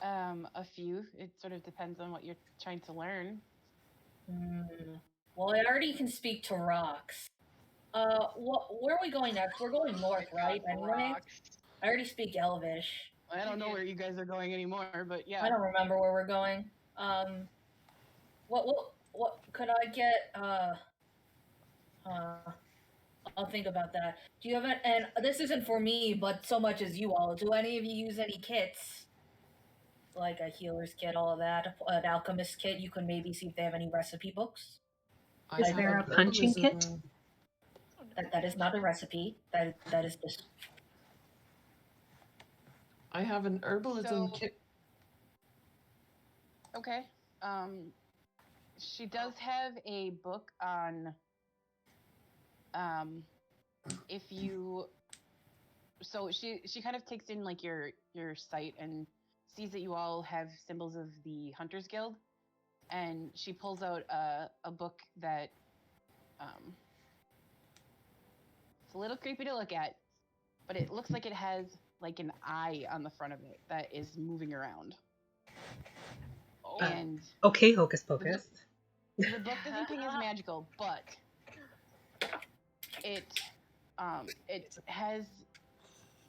A few. It sort of depends on what you're trying to learn. Well, I already can speak to rocks. Where are we going next? We're going north, right? Anyway, Rocks. I already speak Elvish. I don't know where you guys are going anymore, but I yeah. don't remember where we're going. What could I get? I'll think about that. Do you have it? And this isn't for me, but so much as you all. Do any of you use any kits? Like a healer's kit, all of that, an alchemist kit? You can maybe see if they have any recipe books. I Is have there an a punching kit? herbalism- That is not a recipe. That is just. I have an herbalism So- kit. Okay. She does have a book on if you so she kind of takes in like your site and sees that you all have symbols of the Hunters Guild, and she pulls out a book that it's a little creepy to look at, but it looks like it has like an eye on the front of it that is moving around. Oh. And Okay, Hocus Pocus. the book doesn't ping as magical, but it has,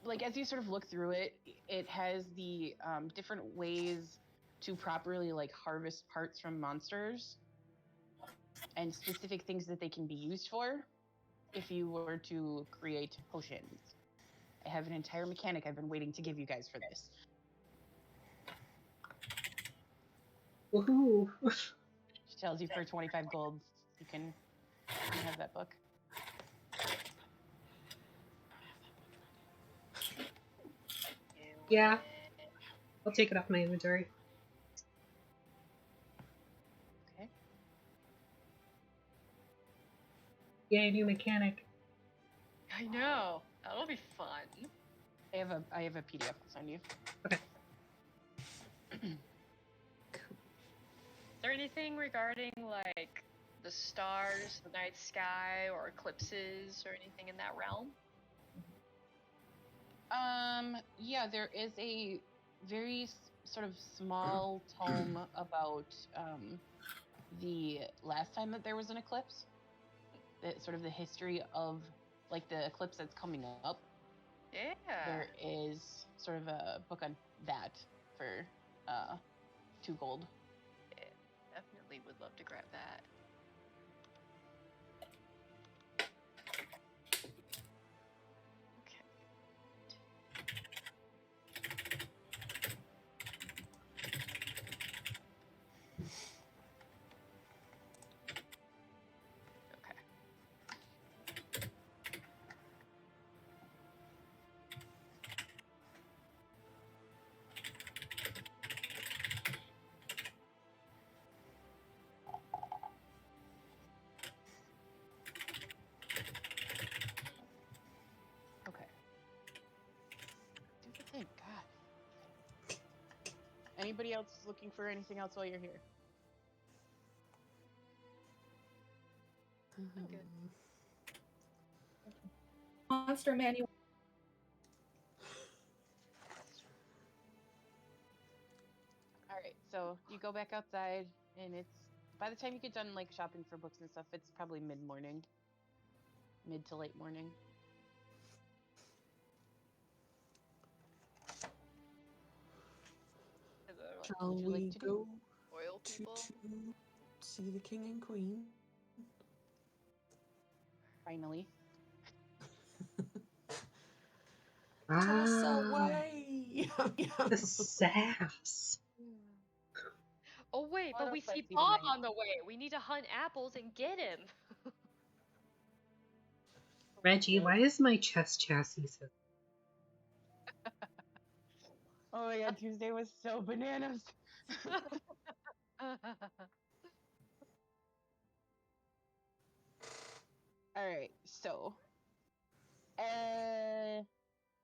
like, as you sort of look through it, it has the different ways to properly like harvest parts from monsters and specific things that they can be used for if you were to create potions. I have an entire mechanic I've been waiting to give you guys for this. Woohoo! She tells you for 25 gold you can have that book. Yeah, I'll take it off my inventory. Okay. Yay, new mechanic. I know. That'll be fun. I have a PDF I'll send you. Okay. Is there anything regarding like the stars, the night sky, or eclipses, or anything in that realm? Yeah, there is a very sort of small tome about the last time that there was an eclipse. Sort of the history of like the eclipse that's coming up. Yeah. There is sort of a book on that for 2 gold. Definitely would love to grab that. Okay. Okay. Okay. Do the thing, God. Anybody else looking for anything else while you're here? Good. Monster manual. All right, so you go back outside, and it's by the time you get done like shopping for books and stuff, it's probably mid to late morning. Is there, like, Shall would you like we to do? go royal to people? see the king and queen? Finally. Toss Ah, away! the sass. Oh wait, What but we else I see see Bob tonight? on the way. We need to hunt apples and get him. Reggie, why is my chest chassis so... Oh my God, Tuesday was so bananas. All right, so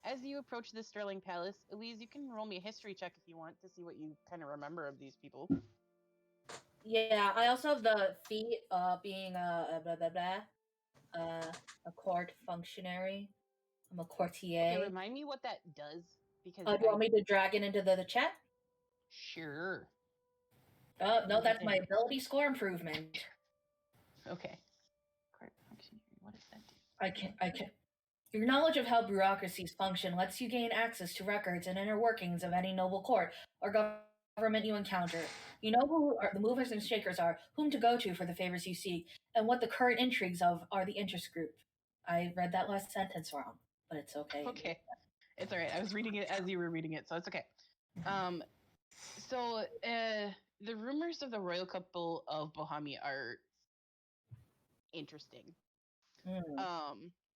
as you approach the Sterling Palace, Elise, you can roll me a history check if you want to see what you kind of remember of these people. Yeah, I also have the feat being a blah blah blah, a court functionary. I'm a courtier. Okay, remind me what that does, because Do you want me to drag it into the chat? Sure. No, that's my ability score improvement. Okay. What does that do? I can. Your knowledge of how bureaucracies function lets you gain access to records and inner workings of any noble court or government you encounter. You know who the movers and shakers are, whom to go to for the favors you seek, and what the current intrigues of are the interest group. I read that last sentence wrong, but it's okay. Okay. It's all right. I was reading it as you were reading it, so it's okay. So the rumors of the royal couple of Bohemia are interesting.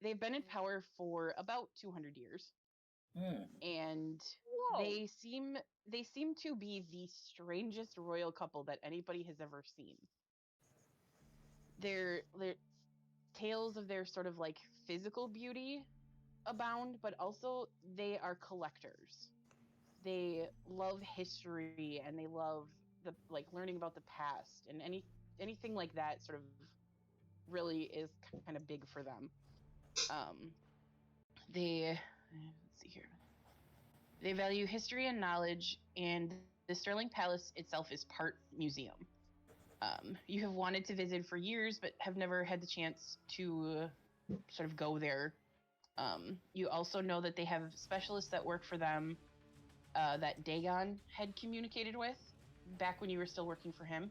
They've been in power for about 200 years, and Whoa. they seem to be the strangest royal couple that anybody has ever seen. Their tales of their sort of like physical beauty abound, but also they are collectors. They love history and they love the like learning about the past, and anything like that sort of really is kind of big for them. Let's see here. They value history and knowledge, and the Sterling Palace itself is part museum. You have wanted to visit for years, but have never had the chance to sort of go there. You also know that they have specialists that work for them that Dagon had communicated with back when you were still working for him.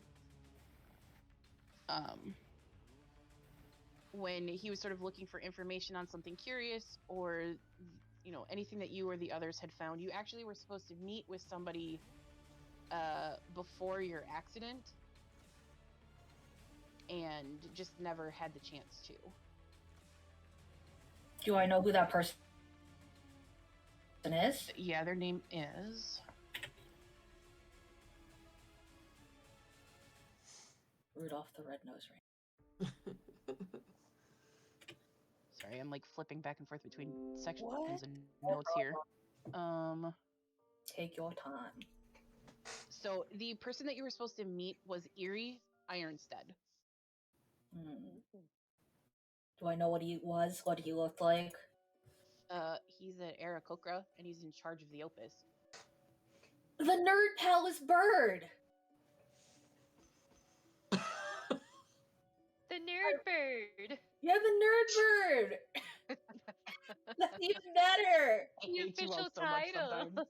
When he was sort of looking for information on something curious or, you know, anything that you or the others had found, you actually were supposed to meet with somebody before your accident and just never had the chance to. Do I know who that person is? Yeah, their name is... Rudolph the Red-Nosed Reindeer. Sorry, I'm like flipping back and forth between sections and notes here. Take your time. So the person that you were supposed to meet was Eerie Ironstead. Do I know what he was? What he looked like? He's at Aarakocra, and he's in charge of the Opus. The Nerd Palace bird! The nerd bird. Yeah, the nerd bird! That's even better! I The hate you all official so much title. sometimes.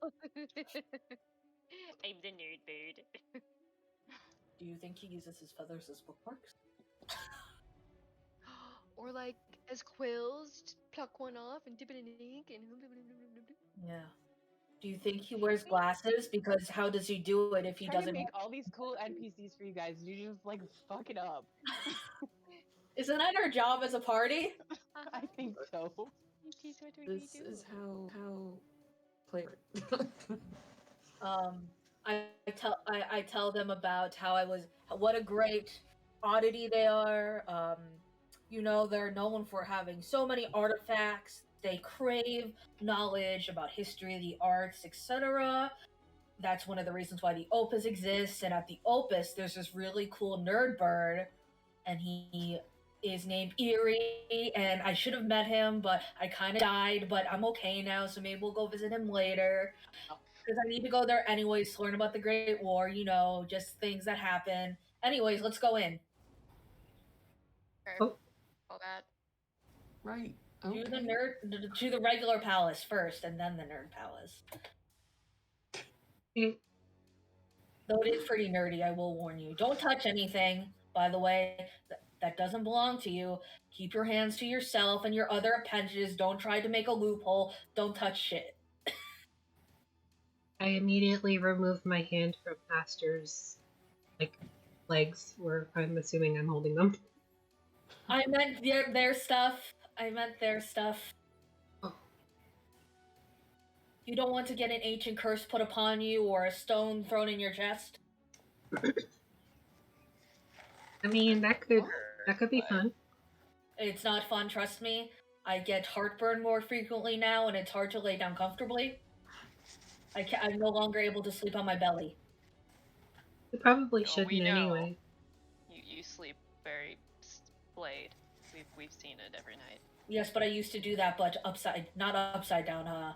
I'm the nerd bird. Do you think he uses his feathers as bookmarks? Or like as quills, just pluck one off and dip it in ink and. Yeah. Do you think he wears glasses? Because how does he do it if he Trying doesn't? to make all these cool NPCs for you guys, and you just like fuck it up. Isn't that our job as a party? I think so. This is how play. I tell them about what a great oddity they are. You know, they're known for having so many artifacts. They crave knowledge about history, the arts, etc. That's one of the reasons why the Opus exists. And at the Opus, there's this really cool nerd bird, and he is named Eerie. And I should have met him, but I kind of died. But I'm okay now, so maybe we'll go visit him later. Because I need to go there anyways to learn about the Great War. You know, just things that happen. Anyways, let's go in. Oh. All that. Right. Okay. To the regular palace first, and then the nerd palace. Though it is pretty nerdy, I will warn you. Don't touch anything, by the way. That doesn't belong to you. Keep your hands to yourself and your other appendages. Don't try to make a loophole. Don't touch shit. I immediately removed my hand from Aster's, legs, where I'm assuming I'm holding them. I meant their stuff. Oh. You don't want to get an ancient curse put upon you or a stone thrown in your chest? I mean, that could be fun. It's not fun, trust me. I get heartburn more frequently now, and it's hard to lay down comfortably. I'm no longer able to sleep on my belly. You probably No, shouldn't we know. anyway. You sleep very splayed. We've seen it every night. Yes, but I used to do that, but not upside down.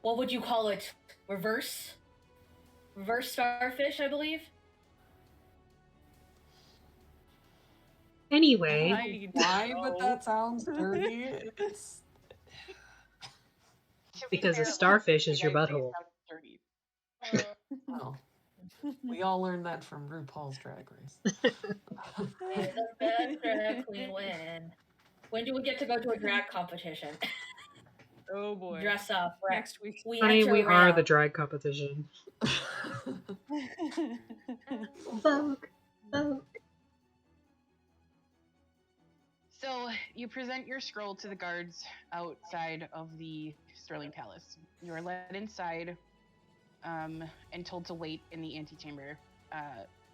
What would you call it? Reverse? verse starfish, I believe. Anyway, I Why? But know. that sounds dirty. It's To be because fair, a starfish is your guys say it butthole. sounds dirty. well. We all learned that from RuPaul's Drag Race. May the best drag queen win. When do we get to go to a drag competition? Oh boy. Dress up. Next week. We Honey, enter we are the round. drag competition. Vogue. Vogue. So you present your scroll to the guards outside of the Sterling Palace. You are led inside and told to wait in the antechamber.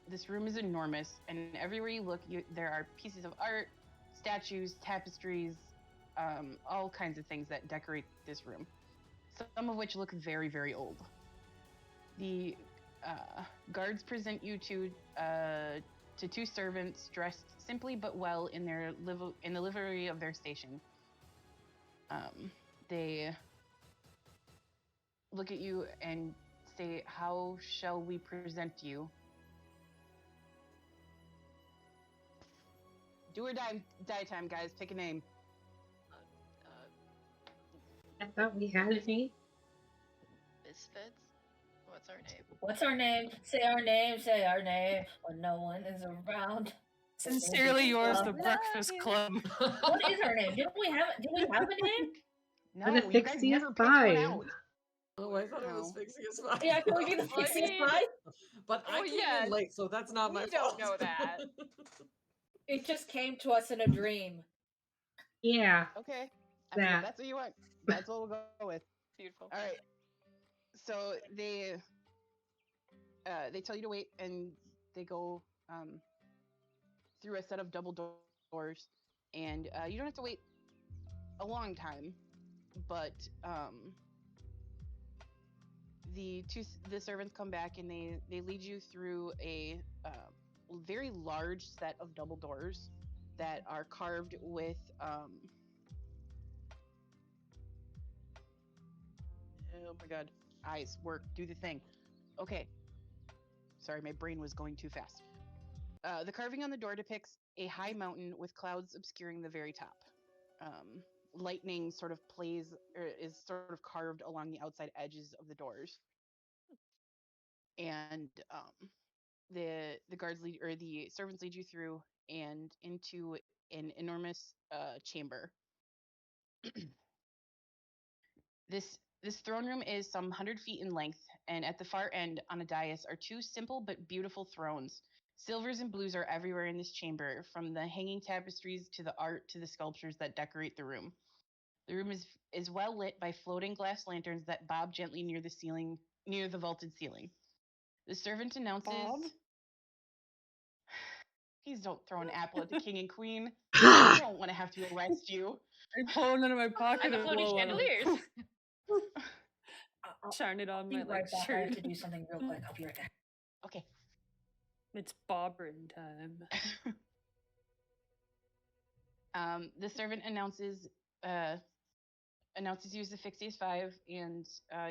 This room is enormous, and everywhere you look, there are pieces of art, statues, tapestries, all kinds of things that decorate this room. Some of which look very, very old. The guards present you to two servants dressed simply but well in the livery of their station. They look at you and say, "How shall we present you?" Do or die time, guys. Pick a name. I thought we had a name. Misfits? What's our name? What's our name? Say our name. Say our name. When no one is around. Sincerely yours, the Love Breakfast Club. What is our name? Did we have a name? No, We're the you guys Phixius never picked one Five. out. Oh, I thought it was No. Phixius 5. Yeah, can we do the Well, I Phixius mean- 5? But I Well, came yeah, in late, so that's not my we don't fault. know that. It just came to us in a dream. Yeah. Okay. I mean, That. if that's what you want, that's what we'll go with. Beautiful. All right. So they tell you to wait, and they go through a set of double doors, and you don't have to wait a long time, but the servants come back, and they lead you through a very large set of double doors that are carved with oh my god, eyes work, do the thing. Okay, sorry, my brain was going too fast. The carving on the door depicts a high mountain with clouds obscuring the very top. Lightning sort of is sort of carved along the outside edges of the doors. And the servants lead you through and into an enormous chamber. This throne room is some 100 feet in length, and at the far end on a dais are two simple but beautiful thrones. Silvers and blues are everywhere in this chamber, from the hanging tapestries to the art to the sculptures that decorate the room. The room is well lit by floating glass lanterns that bob gently near the vaulted ceiling. The servant announces, Bob? "Please don't throw an apple at the king and queen. I don't want to have to arrest you." I pull it out of my pocket And the and floating blow on 'em. chandeliers. Shine it on Be my right back. I have shirt. to do something real quick. I'll be right back. Okay. It's bobbering time. The servant announces you as the Phixius 5 and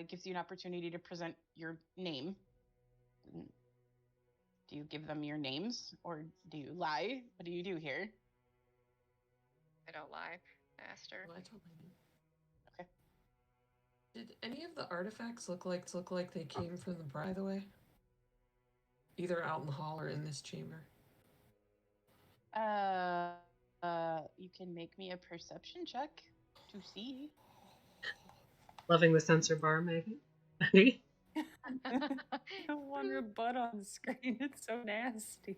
gives you an opportunity to present your name. Do you give them your names, or do you lie? What do you do here? I don't lie, Aster. Well, I told my name. Okay. Did any of the artifacts look like they came from the bride, by the way? Either out in the hall or in this chamber? You can make me a perception check to see. Loving the censor bar, Maggie. I don't want her butt on the screen. It's so nasty.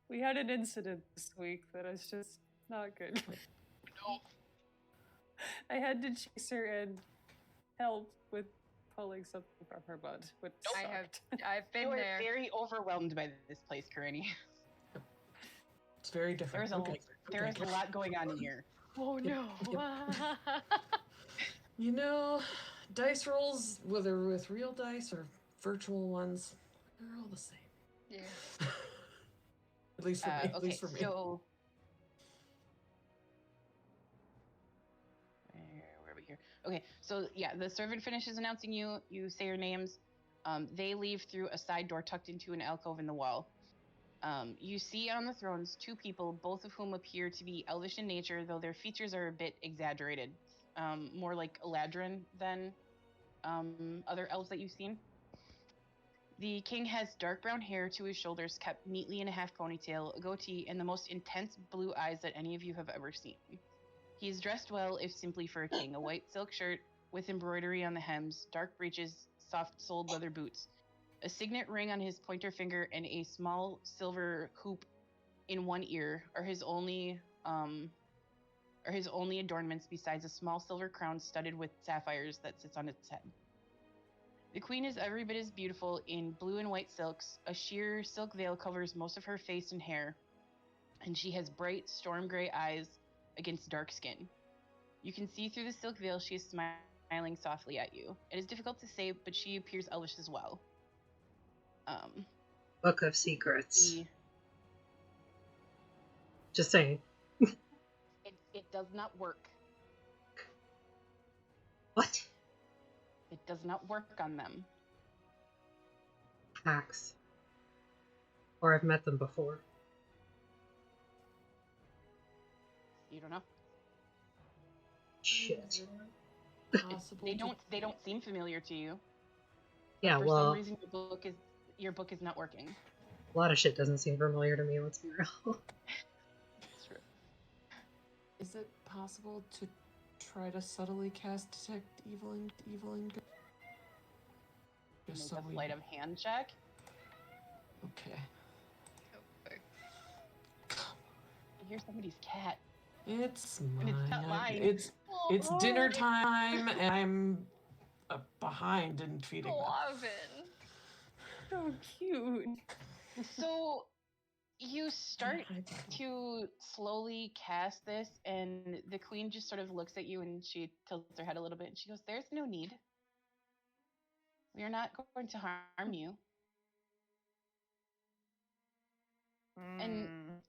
We had an incident this week that is just not good. No. I had to chase her and help with pulling something from her butt, which sucked. I've been You are there. very overwhelmed by this place, Karini. It's very different. There is a lot going on in here. Oh no. You know, dice rolls, whether with real dice or virtual ones, they're all the same. Yeah. At least for me. At Okay, least for me. so where are we here? Okay, so yeah, the servant finishes announcing you. You say your names. They leave through a side door tucked into an alcove in the wall. You see on the thrones 2 people, both of whom appear to be elvish in nature, though their features are a bit exaggerated. More like Eladrin than other elves that you've seen. The king has dark brown hair to his shoulders, kept neatly in a half ponytail, a goatee, and the most intense blue eyes that any of you have ever seen. He is dressed well, if simply for a king. A white silk shirt with embroidery on the hems, dark breeches, soft-soled leather boots, a signet ring on his pointer finger, and a small silver hoop in one ear are his only adornments, besides a small silver crown studded with sapphires that sits on its head. The queen is every bit as beautiful in blue and white silks. A sheer silk veil covers most of her face and hair, and she has bright, storm gray eyes against dark skin. You can see through the silk veil she is smiling softly at you. It is difficult to say, but she appears elvish as well. Book of Secrets. The, Just saying. it does not work. What? It does not work on them. Hacks. Or I've met them before. You don't know. Shit. Possible They don't seem familiar to you. Yeah, For well, some reason your book is not working. a lot of shit doesn't seem familiar to me, let's be real. It's true. Is it possible to try to subtly cast detect evil and good? Just Make so a we. sleight of hand check. Okay. Okay. I hear somebody's cat. It's And mine. it's not mine. It's dinner time, and I'm behind in feeding them. Glavin. So cute. So you start to slowly cast this, and the queen just sort of looks at you and she tilts her head a little bit and she goes, "There's no need. We are not going to harm you." And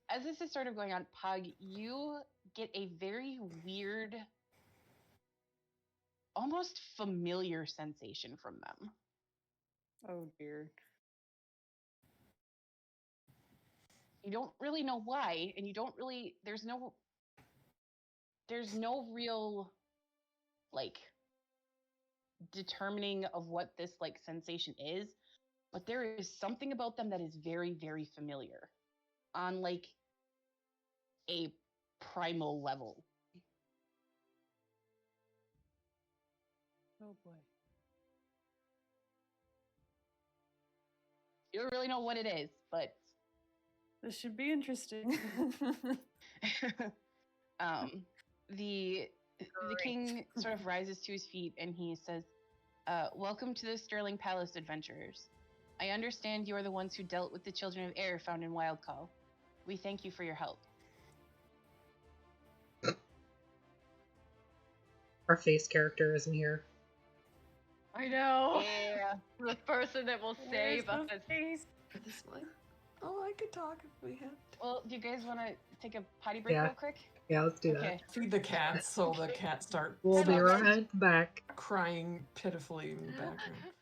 as this is sort of going on, Pug, you get a very weird, almost familiar sensation from them. Oh dear. You don't really know why, and you don't really, there's no real, like, determining of what this, like, sensation is, but there is something about them that is very, very familiar on, like, a primal level. Oh boy. You don't really know what it is, but This should be interesting. the king sort of rises to his feet and he says, "Welcome to the Sterling Palace, adventurers. I understand you are the ones who dealt with the children of air found in Wildcall. We thank you for your help." Our face character isn't here. I know. Yeah. The person that will save us. This one. Oh, I could talk if we had. Well, do you guys want to take a potty break Yeah. real quick? Yeah, let's do Okay. Feed the cats so the cats start We'll be right back. crying pitifully in the background.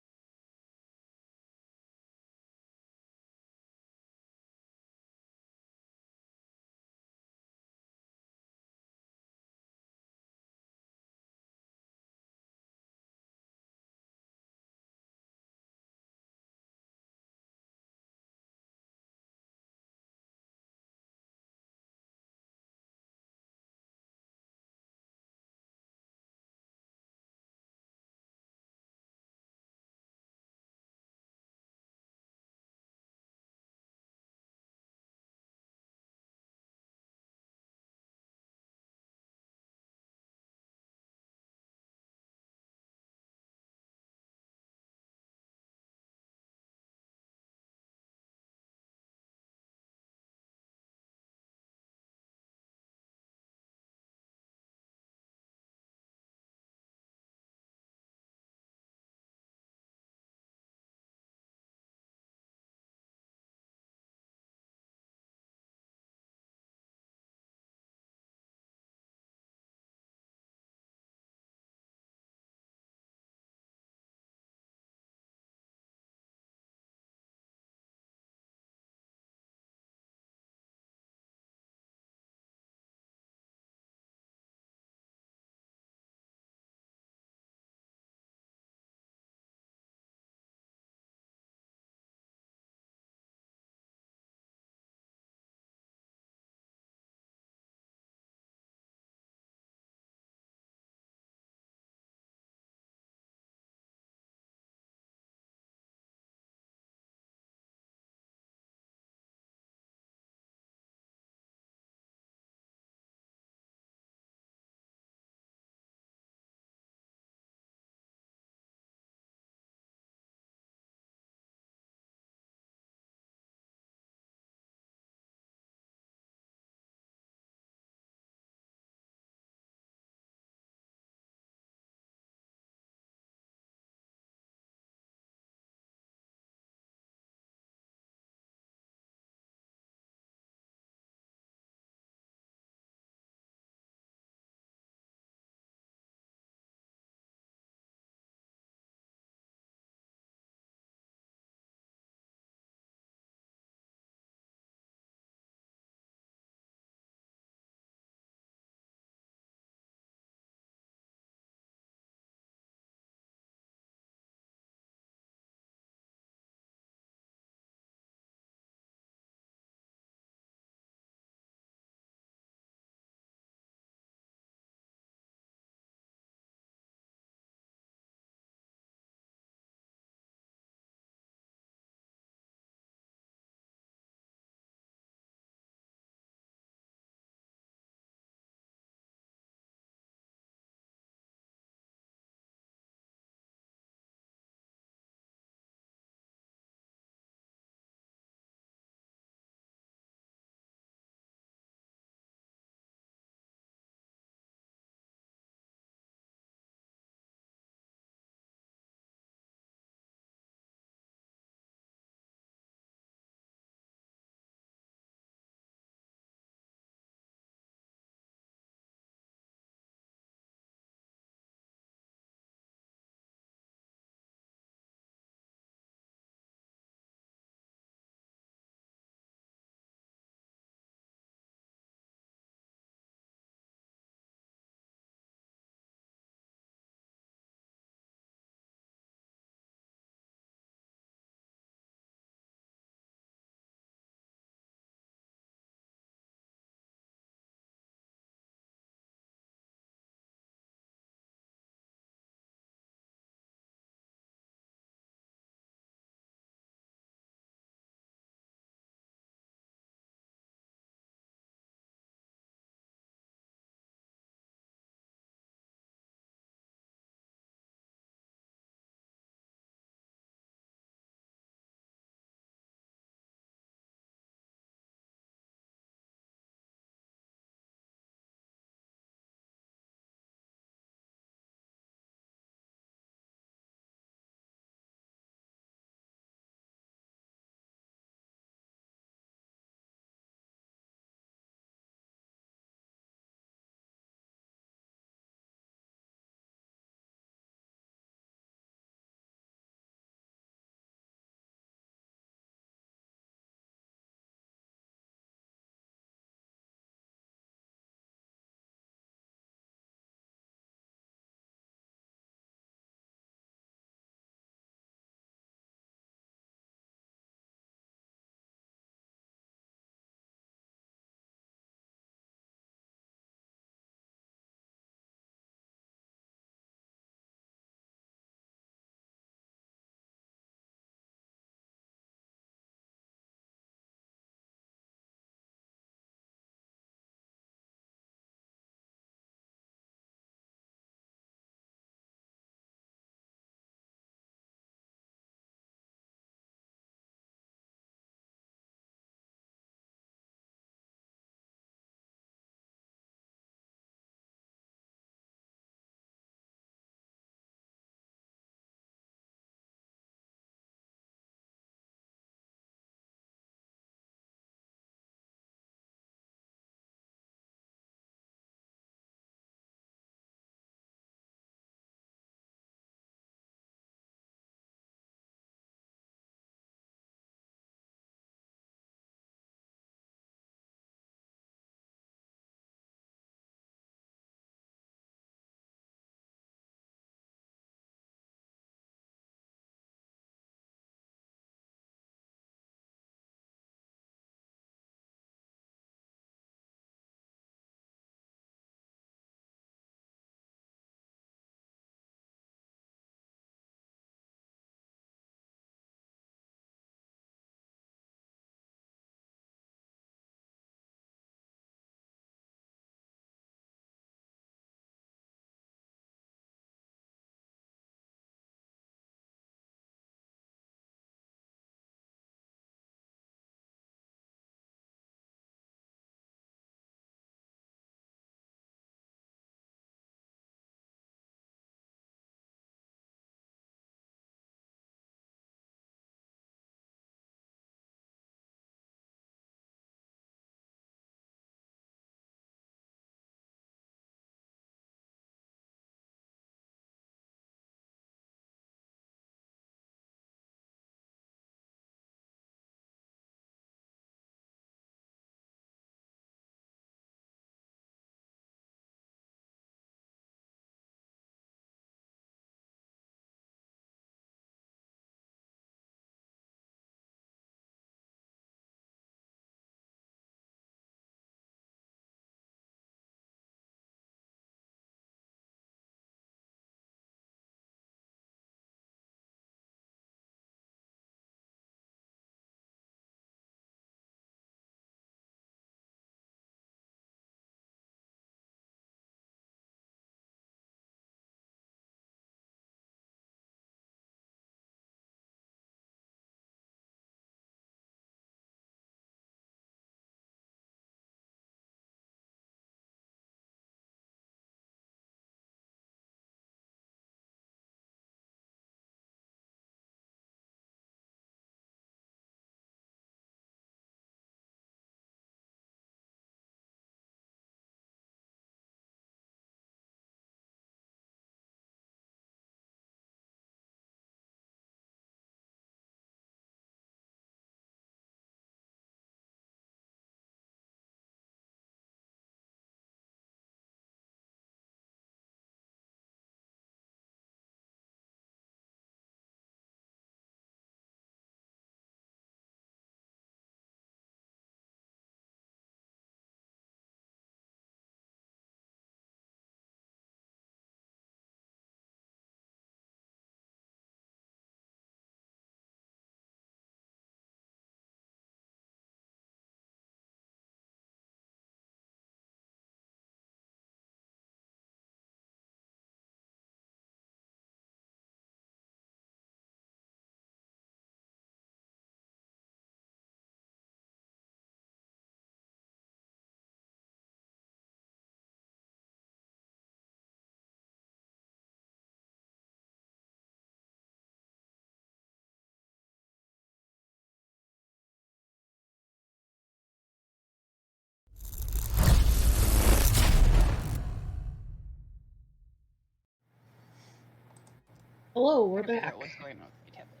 Hello, we're Trying to figure back. out what's going on with my tablet.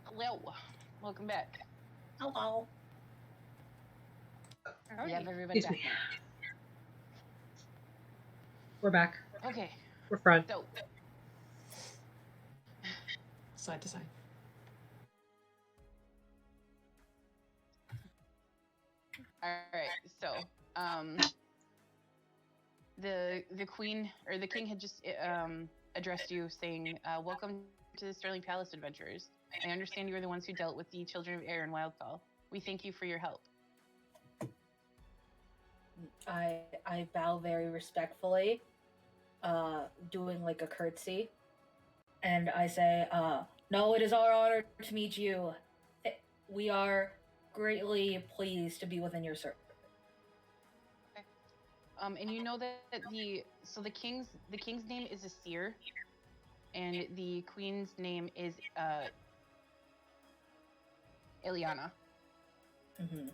Hello, welcome back. Hello. We have everybody Excuse back me. now. We're back. Okay, We're front. so Side to side. all right, so the queen or the king had just addressed you, saying, "Welcome to the Sterling Palace Adventurers. I understand you are the ones who dealt with the Children of Air and Wildcall. We thank you for your help." I bow very respectfully, doing like a curtsy, and I say, "No, it is our honor to meet you. We are greatly pleased to be within your service." And you know that the king's name is Aster, and the queen's name is Ileana. Mm-hmm.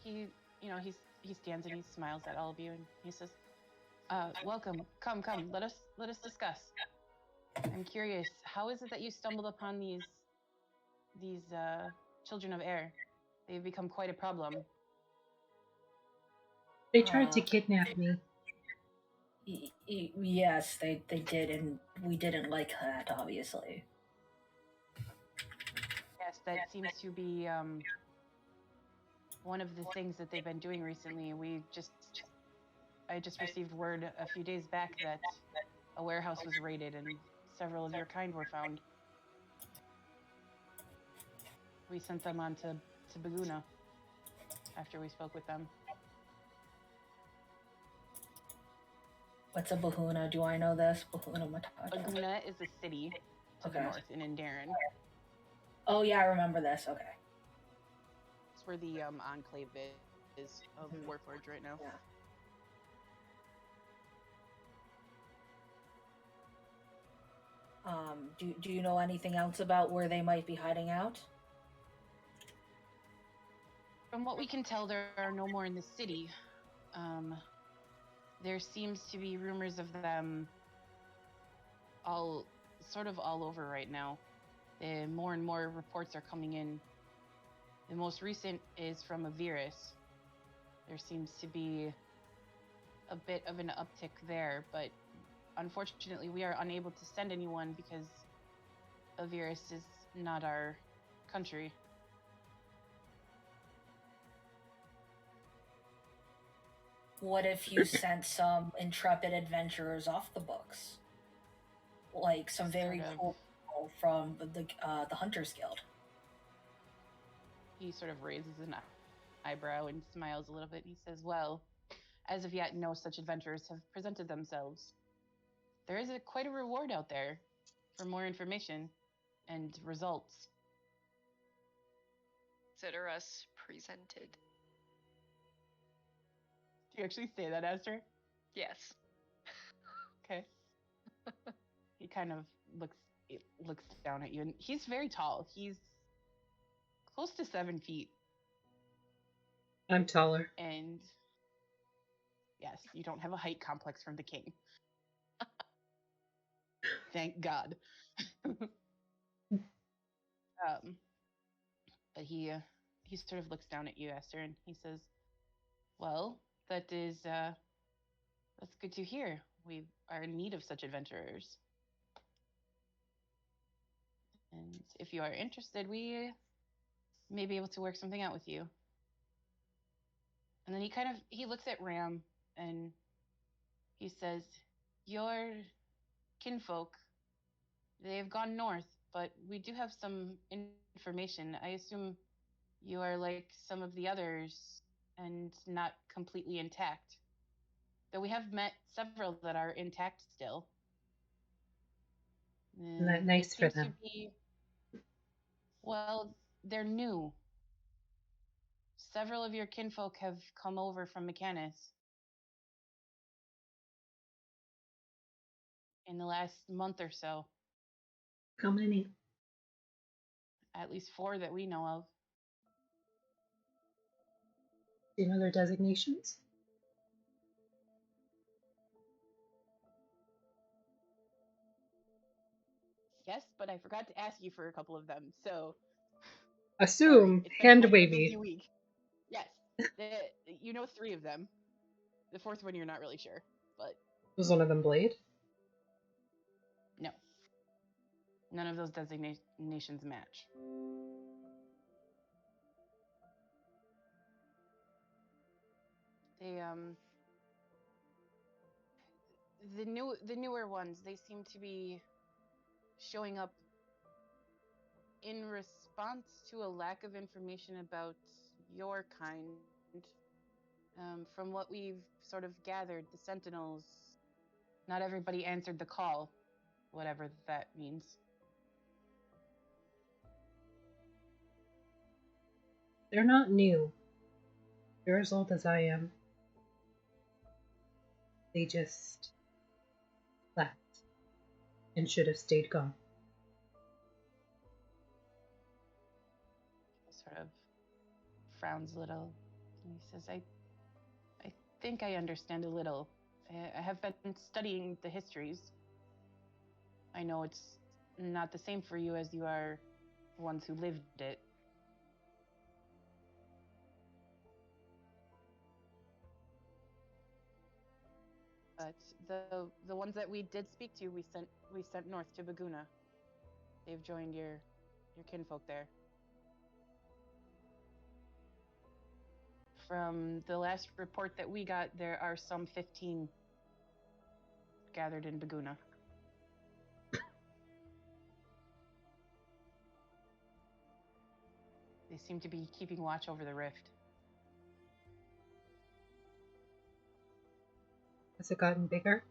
And he stands and he smiles at all of you and he says, "Welcome. Come. Let us discuss. I'm curious. How is it that you stumbled upon these children of air? They've become quite a problem." They tried to kidnap me. Yes, they did, and we didn't like that, obviously. Yes, that seems to be one of the things that they've been doing recently. I just received word a few days back that a warehouse was raided and several of your kind were found. We sent them on to Baguna after we spoke with them. What's a Bahuna? Do I know this? Bahuna Matata. Baguna is a city to the north in Indarin. Oh yeah, I remember this. Okay. It's where the enclave is of Warforged right now. Yeah. Do you know anything else about where they might be hiding out? From what we can tell, there are no more in the city. There seems to be rumors of them all over right now. More and more reports are coming in. The most recent is from a virus. There seems to be a bit of an uptick there, but unfortunately we are unable to send anyone because a virus is not our country. What if you sent some intrepid adventurers off the books? Like some very cool people from the Hunters Guild. He sort of raises an eyebrow and smiles a little bit. He says, "Well, as of yet, no such adventurers have presented themselves. There is quite a reward out there for more information and results." Consider us presented. Do you actually say that, Aster? Yes. Okay. He kind of looks down at you, and he's very tall. He's close to 7 feet. I'm taller. And yes, you don't have a height complex from the king. Thank God. But he sort of looks down at you, Aster, and he says, "Well, that's good to hear. We are in need of such adventurers. And if you are interested, we may be able to work something out with you." And then he looks at Ram and he says, "Your kinfolk, they've gone north, but we do have some information. I assume you are like some of the others and not completely intact. Though we have met several that are intact still." Isn't that nice for them? Well, they're new. Several of your kinfolk have come over from Mechanus in the last month or so. How many? At least 4 that we know of. Do you know their designations? Yes, but I forgot to ask you for a couple of them, so sorry. Assume, It's been hand kind of a busy wavy. week. Yes, you know 3 of them. The 4th one you're not really sure, but Was one of them Blade? no, none of those designations match. They the newer ones, they seem to be showing up in response to a lack of information about your kind. From what we've sort of gathered, the Sentinels, not everybody answered the call, whatever that means. They're not new. They're as old as I am. They just left and should have stayed gone. Sort of frowns a little. And he says, I think I understand a little. I have been studying the histories. I know it's not the same for you as you are ones who lived it. But the ones that we did speak to, we sent north to Baguna. They've joined your kinfolk there. From the last report that we got, there are some 15 gathered in Baguna. They seem to be keeping watch over the rift. Has it gotten bigger?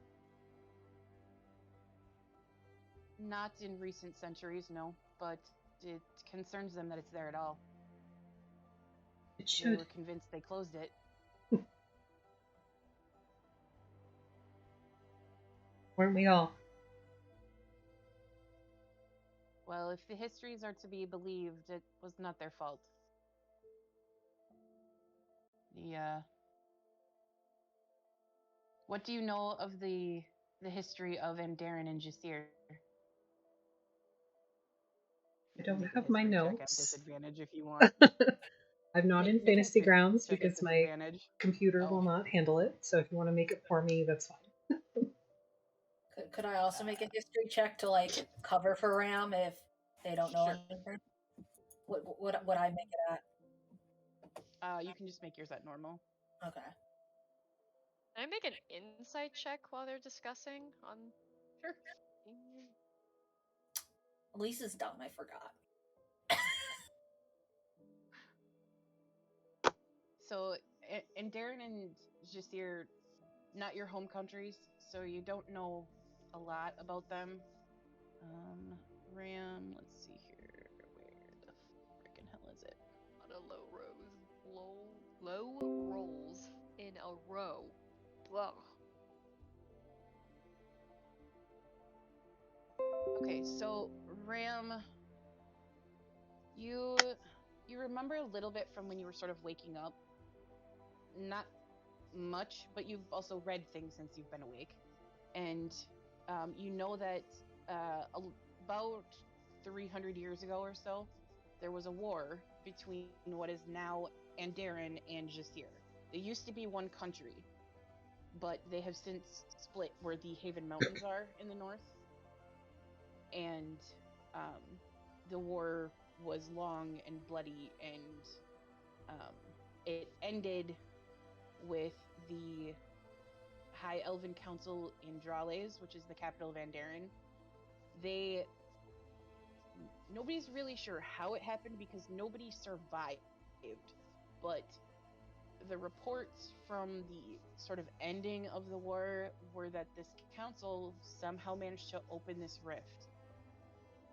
Not in recent centuries, no, but it concerns them that it's there at all. It They should. were convinced they closed it. Weren't we all? Well, if the histories are to be believed, it was not their fault. What do you know of the history of Andarin and Jasir? I don't Make a have my history check at notes. disadvantage if you want. I'm not in Make a Fantasy history Grounds check at because my disadvantage. computer Oh. will not handle it. So if you want to make it for me, that's fine. Could I also make a history check to like cover for Ram if they don't know Sure. anything? Would I make it at? You can just make yours at normal. Okay. Can I make an insight check while they're discussing on? Sure. Lisa's dumb. I forgot. So, Andarin and Jasir, not your home countries, so you don't know a lot about them. Ram, let's see here. Where the freaking hell is it? A lot of low rolls in a row. Whoa. Okay, so Ram, you remember a little bit from when you were sort of waking up. Not much, but you've also read things since you've been awake, and you know that about 300 years ago or so, there was a war between what is now Andarin and Jasir. They used to be one country, but they have since split where the Haven Mountains are in the north. And the war was long and bloody, and it ended with the High Elven Council in Drales, which is the capital of Andarin. Nobody's really sure how it happened because nobody survived, but the reports from the sort of ending of the war were that this council somehow managed to open this rift.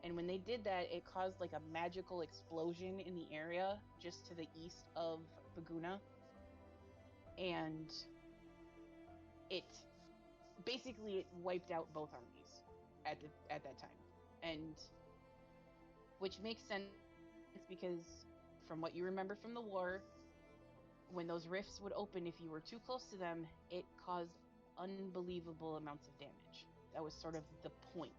And when they did that, it caused like a magical explosion in the area just to the east of Baguna. And it wiped out both armies at that time. And which makes sense because from what you remember from the war, when those rifts would open, if you were too close to them, it caused unbelievable amounts of damage. That was sort of the point,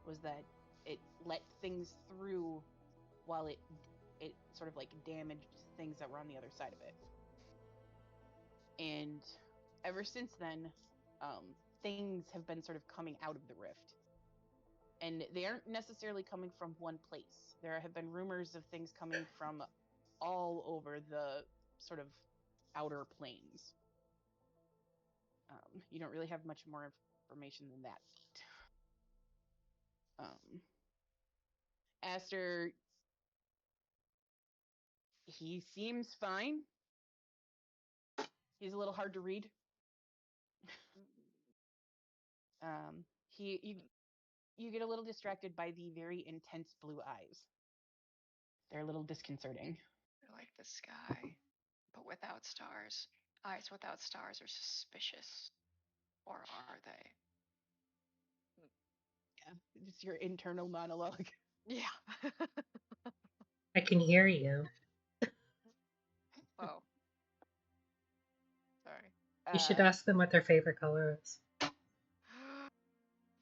was that it let things through while it sort of like damaged things that were on the other side of it. And ever since then, things have been sort of coming out of the rift. And they aren't necessarily coming from one place. There have been rumors of things coming from all over the sort of outer planes. You don't really have much more information than that. Aster, he seems fine. He's a little hard to read. You get a little distracted by the very intense blue eyes. They're a little disconcerting. They're like the sky, but without stars. Eyes without stars are suspicious. Or are they? Yeah, just your internal monologue. Yeah. I can hear you. Oh. Sorry. You should ask them what their favorite color is.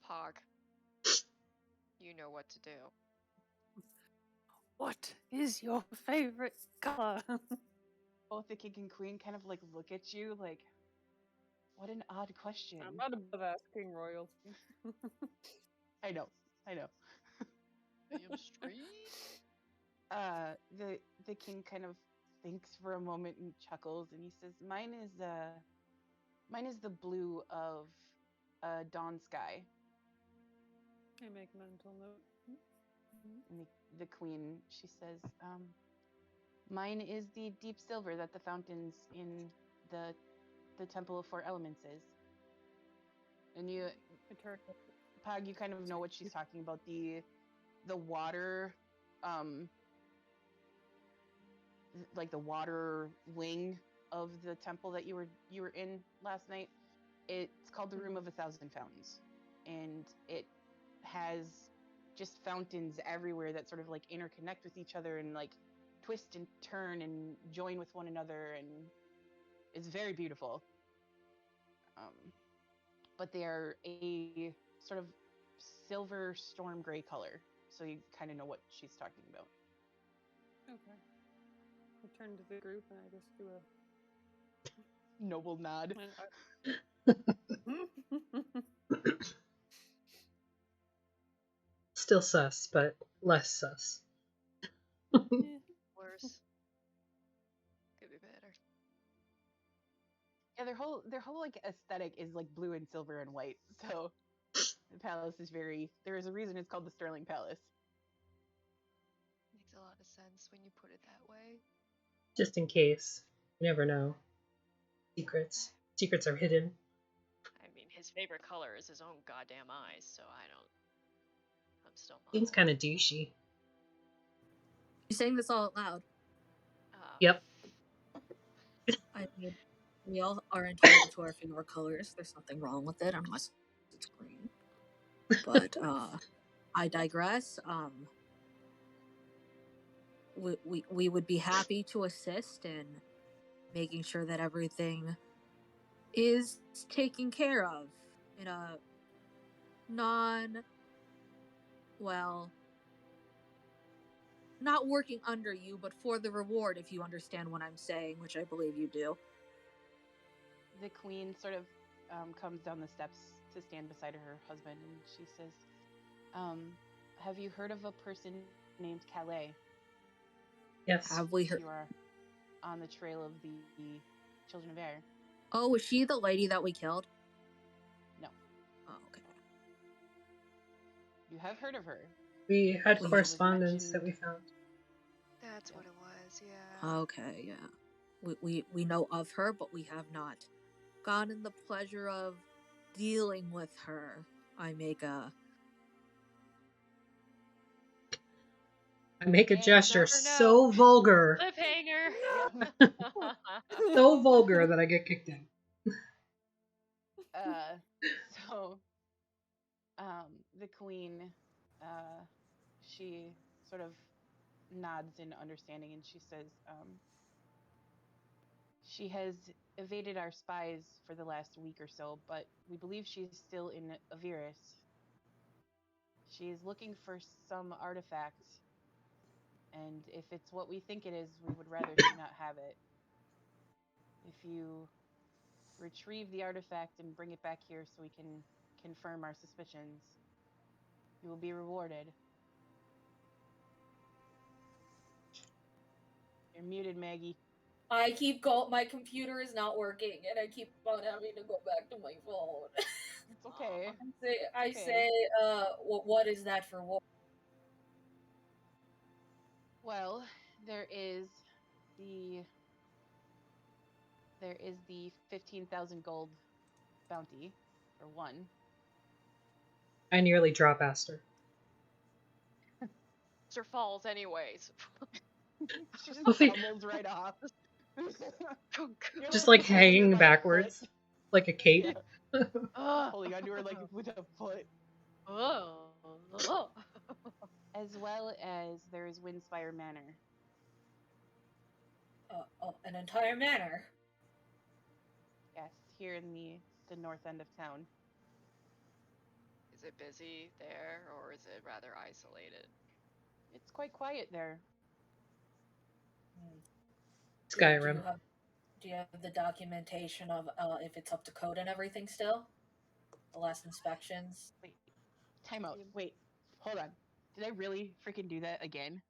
Pog. You know what to do. What is your favorite color? Both the king and queen kind of like look at you like, what an odd question. I'm not above asking royalty. I know. Damn straight. The king kind of thinks for a moment and chuckles, and he says, mine is the blue of dawn sky. I make mental note. And the queen, she says, mine is the deep silver that the fountains in the Temple of Four Elements is. And you, Pog, you kind of know what she's talking about. The water, like the water wing of the temple that you were in last night. It's called the Room of 1,000 Fountains, and it has just fountains everywhere that sort of like interconnect with each other and like twist and turn and join with one another, and it's very beautiful. But they are a sort of silver storm gray color, so you kind of know what she's talking about. Okay. I turn to the group and I just do a noble nod. Still sus, but less sus. Worse. Could be better. Yeah, their whole like aesthetic is like blue and silver and white. So the palace is there is a reason it's called the Sterling Palace. Makes a lot of sense when you put it that way. Just in case. You never know. Secrets are hidden. I mean, his favorite color is his own goddamn eyes, so I'm still not. Seems kind of douchey. You saying this all out loud? Yep. I mean, we all are entitled to our favorite colors. There's nothing wrong with it unless it's green. But I digress. We would be happy to assist in making sure that everything is taken care of in a not working under you, but for the reward, if you understand what I'm saying, which I believe you do. The queen sort of comes down the steps to stand beside her husband, and she says, have you heard of a person named Calais? Yes. Have we heard? You are on the trail of the Children of Air. Oh, was she the lady that we killed? No. Oh, okay. You have heard of her. We had correspondence that we found. That's what it was, yeah. Okay, yeah. We know of her, but we have not gotten the pleasure of dealing with her. I make a gesture so vulgar. Cliffhanger. So vulgar that I get kicked out. So the queen, she sort of nods in understanding, and she says, she has evaded our spies for the last week or so, but we believe she's still in Avirus. She is looking for some artifact, and if it's what we think it is, we would rather she not have it. If you retrieve the artifact and bring it back here so we can confirm our suspicions, you will be rewarded. You're muted, Maggie. I keep my computer is not working, and I keep on having to go back to my phone. It's okay. I Okay. say, what is that for war? Well, there is the 15,000 gold bounty for one. I nearly drop Aster. Aster falls anyways. She just Well, tumbles right off. Just like holding her hanging by a backwards, foot. like a cape. Yeah. Holding onto her like with a foot. As well as there is Windspire Manor. An entire manor. Yes, here in the north end of town. Is it busy there, or is it rather isolated? It's quite quiet there. Skyrim. Do you have the documentation of if it's up to code and everything still? The last inspections? Wait, time out. Wait, hold on. Did I really freaking do that again?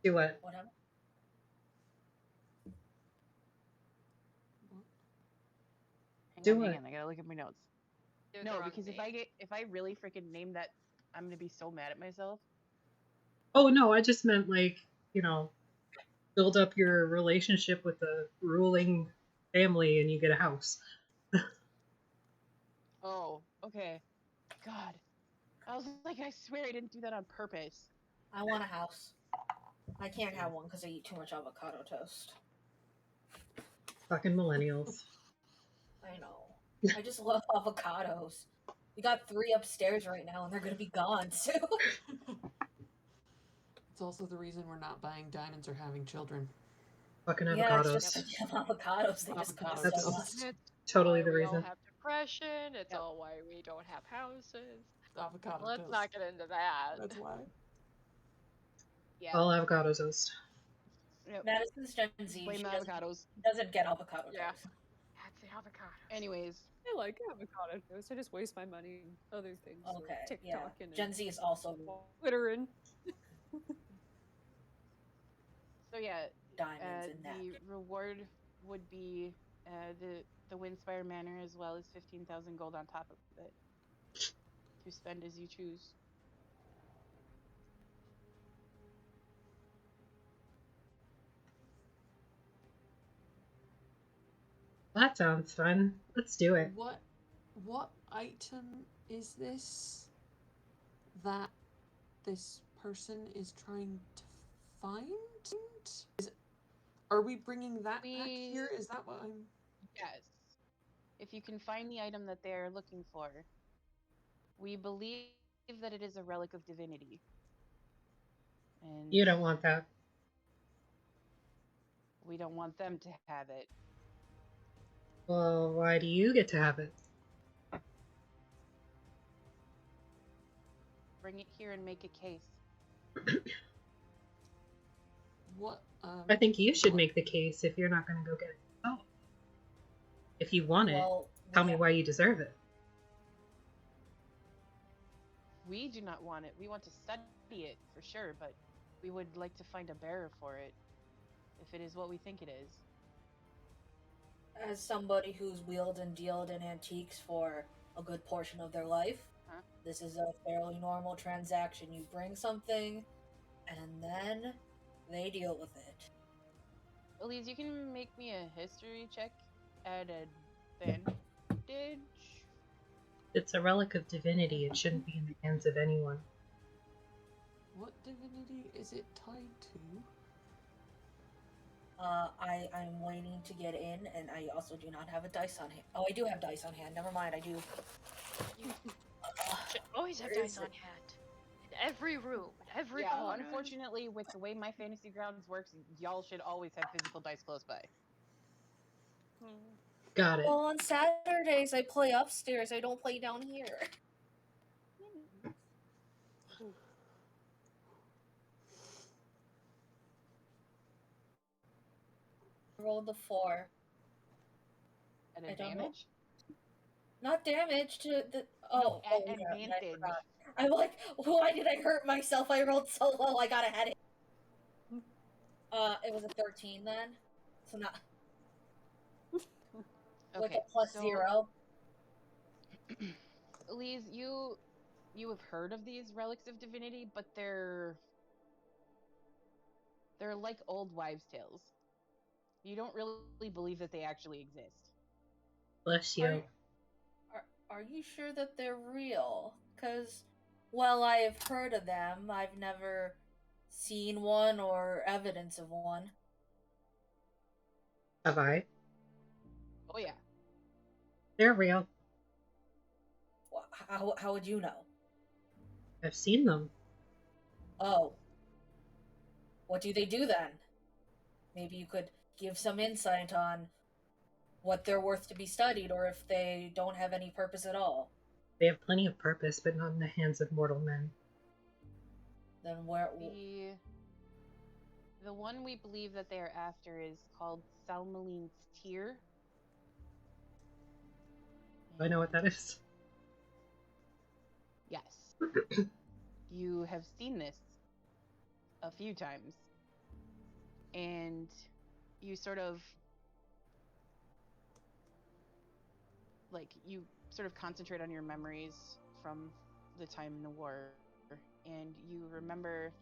Do what? What happened? Do Hang what? on, I gotta look at my notes. No, because if I really freaking name that, I'm gonna be so mad at myself. Oh no, I just meant like, build up your relationship with the ruling family and you get a house. Oh, okay. God. I was like, I swear I didn't do that on purpose. I want a house. I can't have one because I eat too much avocado toast. Fucking millennials. I know. I just love avocados. We got 3 upstairs right now, and they're gonna be gone soon. It's also the reason we're not buying diamonds or having children. Fucking avocados. Yeah, it's just avocados. They just cost That's so much. It's totally why the we all reason. have depression. It's all why we don't have houses. Avocado Let's toast. not get into that. That's why. Yeah. All avocado toast. Yep. Madison's Gen Z. Blame She the avocados. doesn't get avocado Yeah. toast. That's the avocado. Anyways. I like avocado toast. I just waste my money on other things. Okay, like TikTok yeah. and Gen Z is also Twitter and So yeah, diamonds in that. the reward would be the Windspire Manor as well as 15,000 gold on top of it to spend as you choose. That sounds fun. Let's do it. What item is this that this person is trying to find? Are we bringing that back here? Is that what I'm... Yes. If you can find the item that they're looking for, we believe that it is a relic of divinity. And You don't want that. we don't want them to have it. Well, why do you get to have it? Bring it here and make a case. What? I think you should make the case if you're not going to go get it. Oh. If you want it, tell me why you deserve it. We do not want it. We want to study it for sure, but we would like to find a bearer for it, if it is what we think it is. As somebody who's wheeled and dealed in antiques for a good portion of their life, this is a fairly normal transaction. You bring something, and then they deal with it. Elise, you can make me a history check at advantage. It's a relic of divinity. It shouldn't be in the hands of anyone. What divinity is it tied to? I'm waiting to get in, and I also do not have a dice on hand. Oh, I do have dice on hand. Never mind, I do. You should always have dice on hand. In every room, in every corner. Unfortunately, with the way my fantasy grounds works, y'all should always have physical dice close by. Got it. Well, on Saturdays I play upstairs. I don't play down here. rolled a 4. An I don't know. advantage? Not damage to the. No, Oh, at yeah, I advantage. forgot. I'm like, why did I hurt myself? I rolled so low, I got a headache. It was a 13 then, so not with Okay, a plus so 0. Elise, you have heard of these relics of divinity, but they're like old wives' tales. You don't really believe that they actually exist. Bless Are, you. are you sure that they're real? Because, well, I've heard of them. I've never seen one or evidence of one. Have I? Oh yeah. They're real. How would you know? I've seen them. Oh. What do they do then? Maybe you could give some insight on what they're worth to be studied, or if they don't have any purpose at all. They have plenty of purpose, but not in the hands of mortal men. Then where? The one we believe that they are after is called Salmaline's Tear. Do I know what that is? Yes. You have seen this a few times. And you sort of concentrate on your memories from the time in the war, and you remember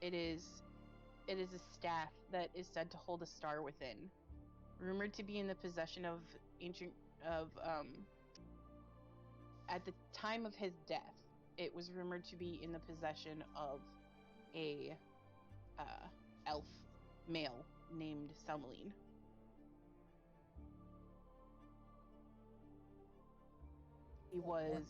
it is a staff that is said to hold a star within, rumored to be in the possession of at the time of his death, it was rumored to be in the possession of a elf male named Salmaline. He was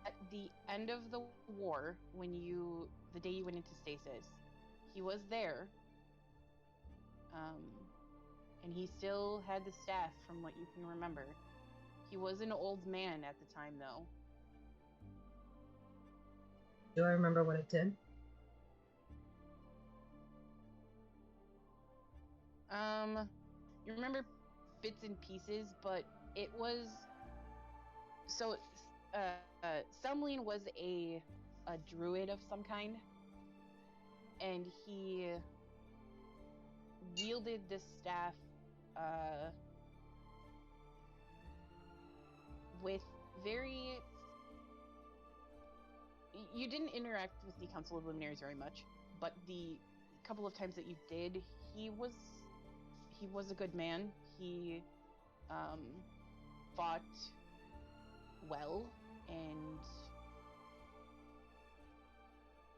at the end of the war, the day you went into stasis, he was there. And he still had the staff from what you can remember. He was an old man at the time, though. Do I remember what it did? You remember bits and pieces, but it was so. Selmline was a druid of some kind, and he wielded this staff with very. You didn't interact with the Council of Luminaries very much, but the couple of times that you did, he was a good man. He fought well, and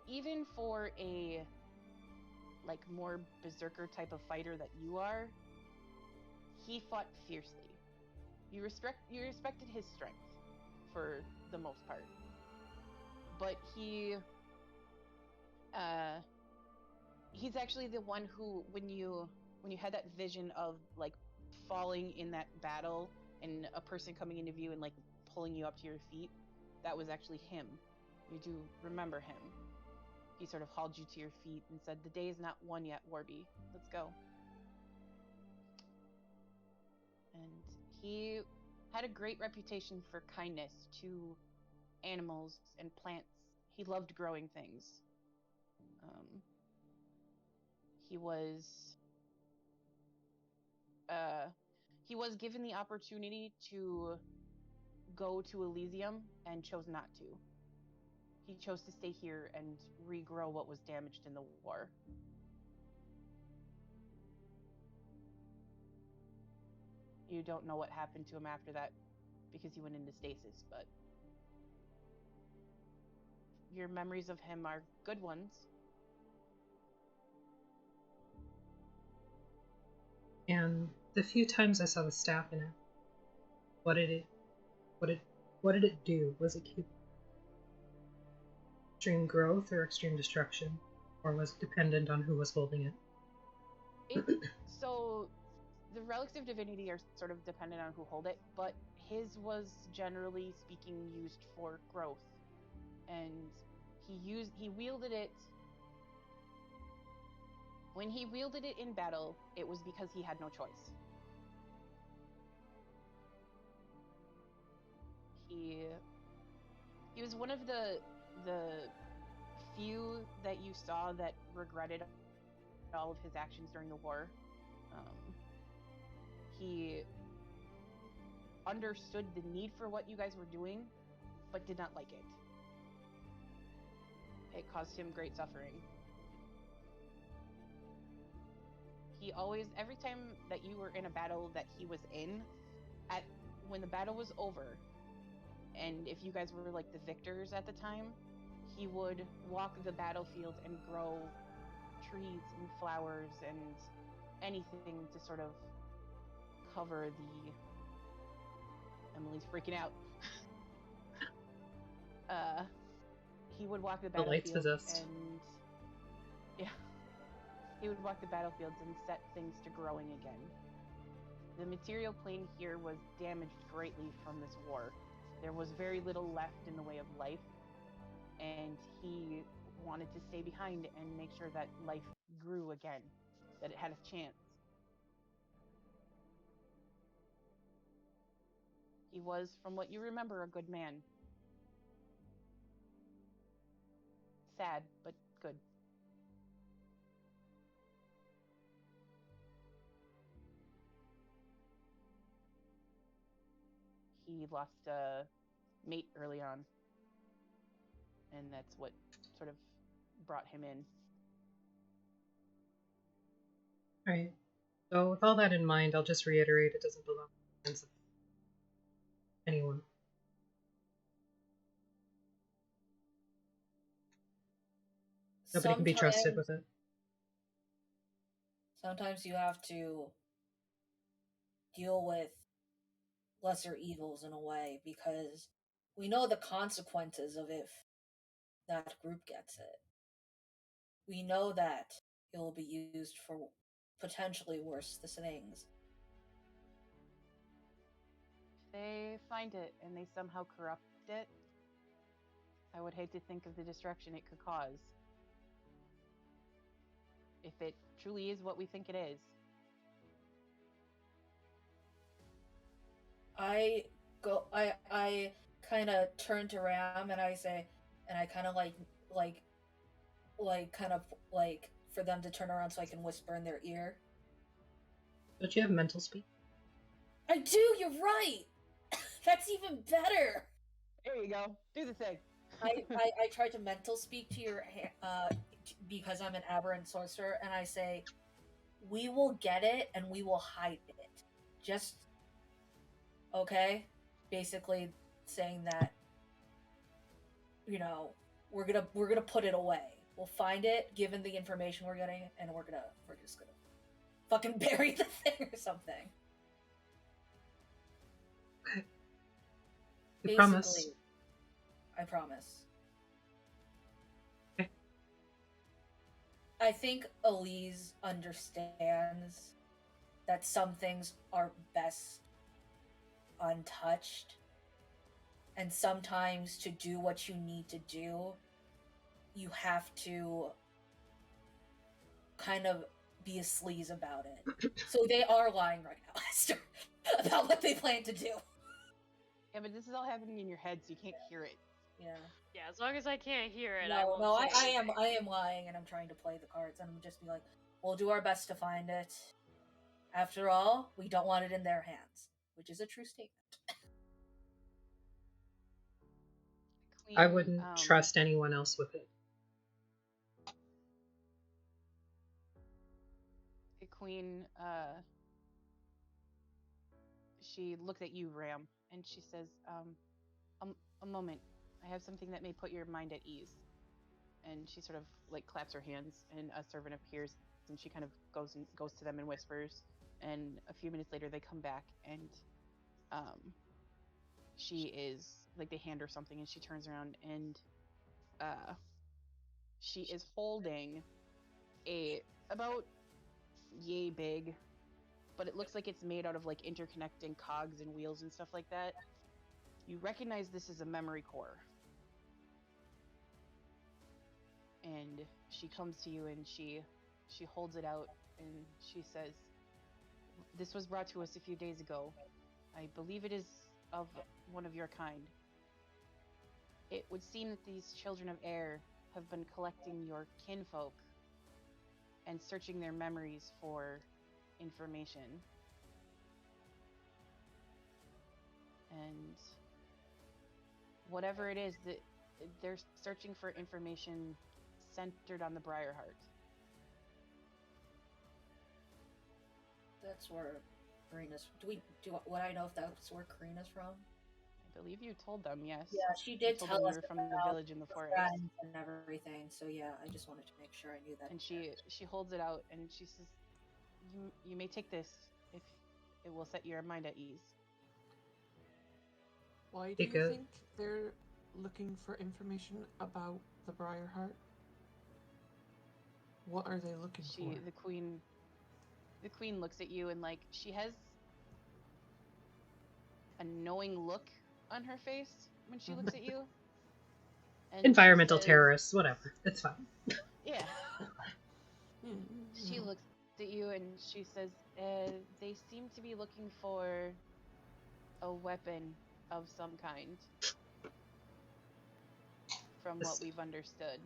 even for a more berserker type of fighter that you are, he fought fiercely. You respected his strength for the most part, but he's actually the one who, when you had that vision of falling in that battle and a person coming into view and pulling you up to your feet, that was actually him. You do remember him. He sort of hauled you to your feet and said, "The day is not won yet, Warby. Let's go." And he had a great reputation for kindness to animals and plants. He loved growing things. He was given the opportunity to go to Elysium and chose not to. He chose to stay here and regrow what was damaged in the war. You don't know what happened to him after that because he went into stasis, but your memories of him are good ones. And the few times I saw the staff in it, what did it do? Was it keep extreme growth or extreme destruction? Or was it dependent on who was holding it? So the relics of divinity are sort of dependent on who hold it, but his was generally speaking used for growth and He wielded it. When he wielded it in battle, it was because he had no choice. He was one of the few that you saw that regretted all of his actions during the war. He understood the need for what you guys were doing, but did not like it. It caused him great suffering. He always, every time that you were in a battle that he was in, when the battle was over, and if you guys were like the victors at the time, he would walk the battlefield and grow trees and flowers and anything to sort of cover the... Emily's freaking out. He would walk the The light's battlefield possessed. and... Yeah. He would walk the battlefields and set things to growing again. The material plane here was damaged greatly from this war. There was very little left in the way of life, and he wanted to stay behind and make sure that life grew again, that it had a chance. He was, from what you remember, a good man. Sad, but good. He lost a mate early on, and that's what sort of brought him in. Right. So with all that in mind, I'll just reiterate it doesn't belong in the hands of anyone. Nobody can be trusted with it. Sometimes you have to deal with lesser evils in a way, because we know the consequences of if that group gets it. We know that it will be used for potentially worse things. If they find it and they somehow corrupt it, I would hate to think of the destruction it could cause. If it truly is what we think it is. I kind of turn to Ram and I say, and I kind of like for them to turn around so I can whisper in their ear. Don't you have mental speak? I do, you're right! That's even better! There you go. Do the thing. I try to mental speak to your, because I'm an aberrant sorcerer, and I say, we will get it and we will hide it. Just, okay? Basically saying that, you know, we're gonna put it away. We'll find it, given the information we're getting, and we're just gonna fucking bury the thing or something. You promise? I promise. Okay. I think Elise understands that some things are best untouched, and sometimes to do what you need to do, you have to kind of be a sleaze about it. So they are lying right now, Aster, about what they plan to do. Yeah, but this is all happening in your head, so you can't hear it. Yeah. Yeah, as long as I can't hear it, I am lying, and I'm trying to play the cards, and I'm just be like, we'll do our best to find it. After all, we don't want it in their hands, which is a true statement. Queen, I wouldn't trust anyone else with it. The Queen, she looked at you, Ram, and she says, a moment. I have something that may put your mind at ease. And she sort of like claps her hands, and a servant appears, and she kind of goes to them and whispers. And a few minutes later, they come back, and she is like, they hand her something, and she turns around, and she is holding a about yay big, but it looks like it's made out of like interconnecting cogs and wheels and stuff like that. You recognize this as a memory core. and she comes to you and she holds it out and she says, "This was brought to us a few days ago. I believe it is of one of your kind. It would seem that these children of air have been collecting your kinfolk and searching their memories for information. And whatever it is, that they're searching for information centered on the Briarheart." That's where Karina's. Would I know if that's where Karina's from? I believe you told them, yes. Yeah, she You did told tell them us you were from the about village in the her forest. friends and everything. So yeah, I just wanted to make sure I knew that. And she holds it out and she says, you may take this if it will set your mind at ease." Why do Take you a- think they're looking for information about the Briarheart? What are they looking for? The queen looks at you and like she has a knowing look on her face when she looks at you. And Environmental she says, terrorists, whatever. It's fine. Yeah. She looks at you and she says, they seem to be looking for a weapon of some kind, from what we've understood.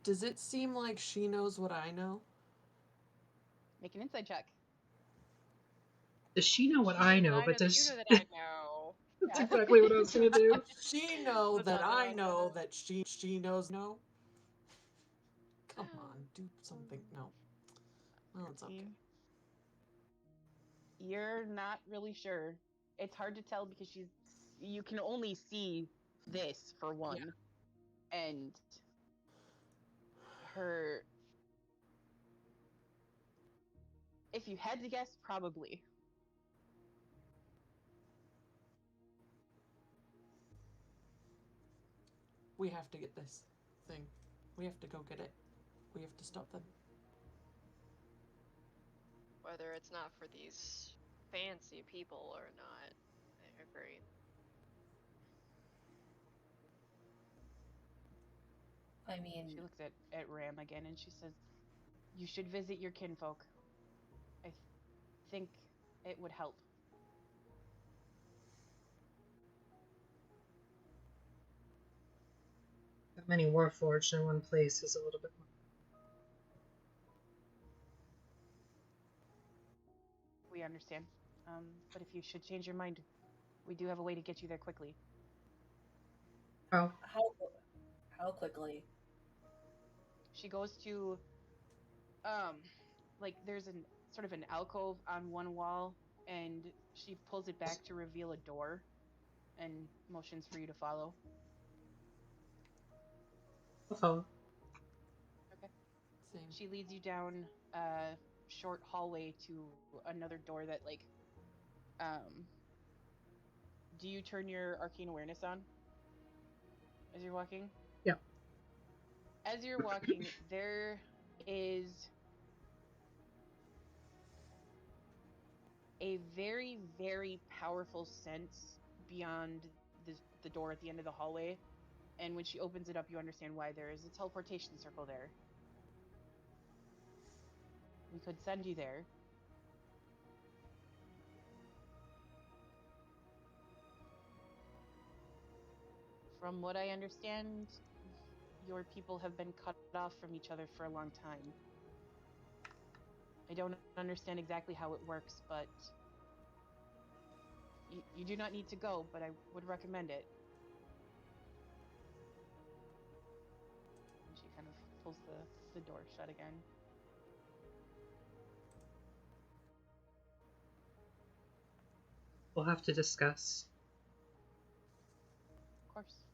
Does it seem like she knows what I know? Make an insight check. Does she know what I know? But does you know that I know. that's Yeah. exactly what I was gonna do. She know That's that awesome. I know that she knows no. Come on, do something. No. Well, it's okay. You're not really sure. It's hard to tell because you can only see this for one. Yeah. And her, if you had to guess, probably. We have to get this thing. We have to go get it. We have to stop them. Whether it's not for these fancy people or not, I agree. I mean, She looks at Ram again and she says, "You should visit your kinfolk. I think it would help." That many Warforged in one place is a little bit more. We understand. But if you should change your mind, we do have a way to get you there quickly. Oh. How quickly? She goes to, like there's an sort of an alcove on one wall, and she pulls it back to reveal a door, and motions for you to follow. I'll follow. Okay. Same. She leads you down a short hallway to another door that like, do you turn your arcane awareness on as you're walking? Yeah. As you're walking, there is a very, very powerful sense beyond the door at the end of the hallway. And when she opens it up, you understand why. There is a teleportation circle there. We could send you there. From what I understand, your people have been cut off from each other for a long time. I don't understand exactly how it works, but you do not need to go, but I would recommend it. And she kind of pulls the door shut again. We'll have to discuss. Of course.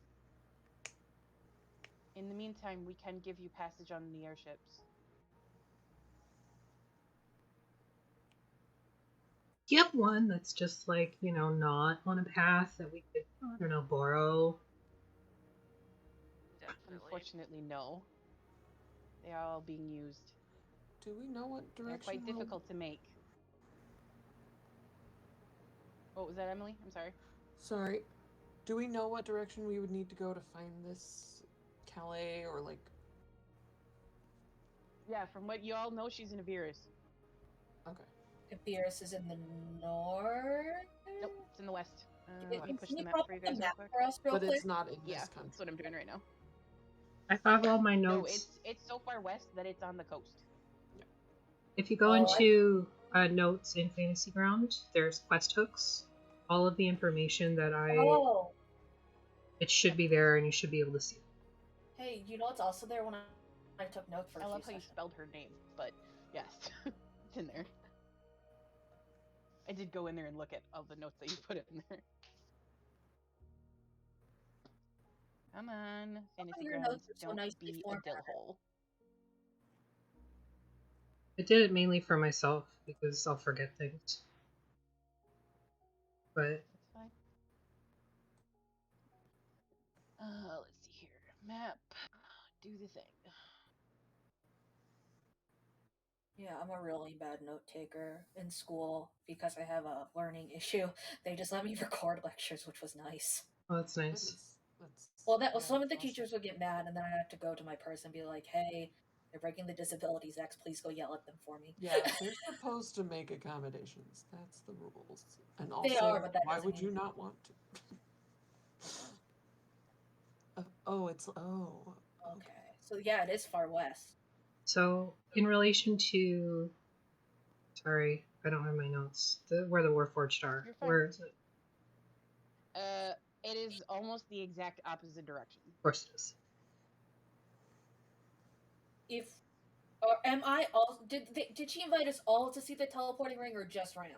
In the meantime, we can give you passage on the airships. Do you have one that's just like, not on a path that we could, I don't know, borrow? Definitely. Unfortunately, no. They are all being used. Do we know what direction? They're quite difficult to make. What was that, Emily? I'm sorry. Sorry. Do we know what direction we would need to go to find this Calais or like? Yeah, from what you all know, she's in Avirus. Okay. Avirus is in the north. Nope, it's in the west. Let me Can push you the map pop for you up the guys real map quick. for us real But quick? it's not in Yeah, this country. that's what I'm doing right now. I have all my No, notes. it's so far west that it's on the coast. If you go Oh, into notes in Fantasy Ground, there's quest hooks. All of the information that Oh, it should be there, and you should be able to see it. hey, you know what's also there when I took notes for I a love few how you sessions? spelled her name, but yes, it's in there. I did go in there and look at all the notes that you put in there. Come on, Fantasy Your Grounds, notes are so don't nicely be a formatted. dill hole. I did it mainly for myself because I'll forget things. But That's fine. Let's see here. Map. Do the thing. Yeah, I'm a really bad note taker in school because I have a learning issue. They just let me record lectures, which was nice. oh, that's nice. Well, Yeah, some of the that's awesome. teachers would get mad, and then I'd have to go to my person and be like, "Hey, they're breaking the Disabilities Act. Please go yell at them for me." Yeah, they're supposed to make accommodations. That's the rules. And They also, are, but that why doesn't would mean you not want to? Oh. Okay. So yeah, it is far west. So, in relation to, sorry, I don't have my notes. Where the Warforged are. You're fine. Where is it? It is almost the exact opposite direction. Of course it is. Or am I all? Did she invite us all to see the teleporting ring, or just Ram?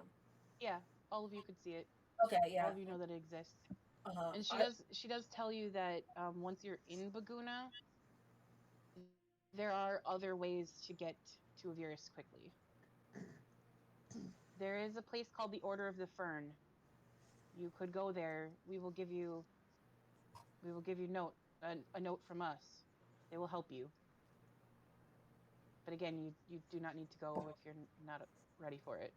Yeah, all of you could see it. Okay, yeah. All of you know that it exists. And she does tell you that once you're in Baguna, there are other ways to get to Avirus quickly. There is a place called the Order of the Fern. You could go there. We will give you a note from us. They will help you. But again, you do not need to go if you're not ready for it.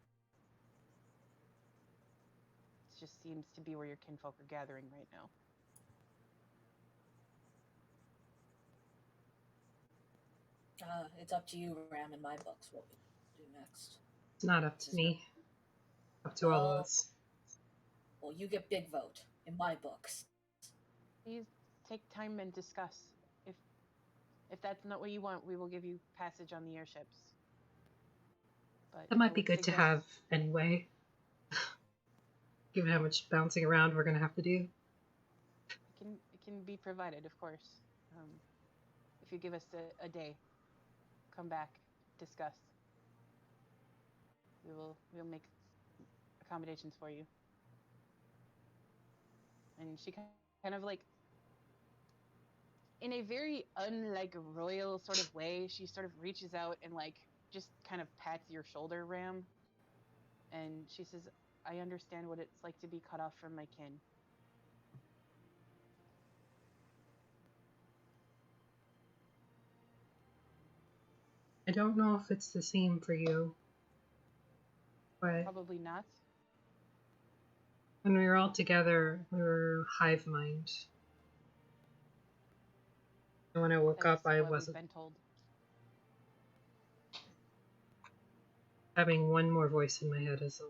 It just seems to be where your kinfolk are gathering right now. It's up to you, Ram, in my books, what we do next. It's not up to me. Up to all of us. Well, you get big vote in my books. Please take time and discuss. If that's not what you want, we will give you passage on the airships. But That might be good to have anyway. Given how much bouncing around we're going to have to do. It can be provided, of course. If you give us a day, come back, discuss. We'll make accommodations for you. And she kind of like, in a very unlike royal sort of way, she sort of reaches out and like just kind of pats your shoulder, Ram. And she says, I understand what it's like to be cut off from my kin. I don't know if it's the same for you, but Probably not. when we were all together, we were hive mind. And when I woke up, I wasn't. Been told. Having one more voice in my head is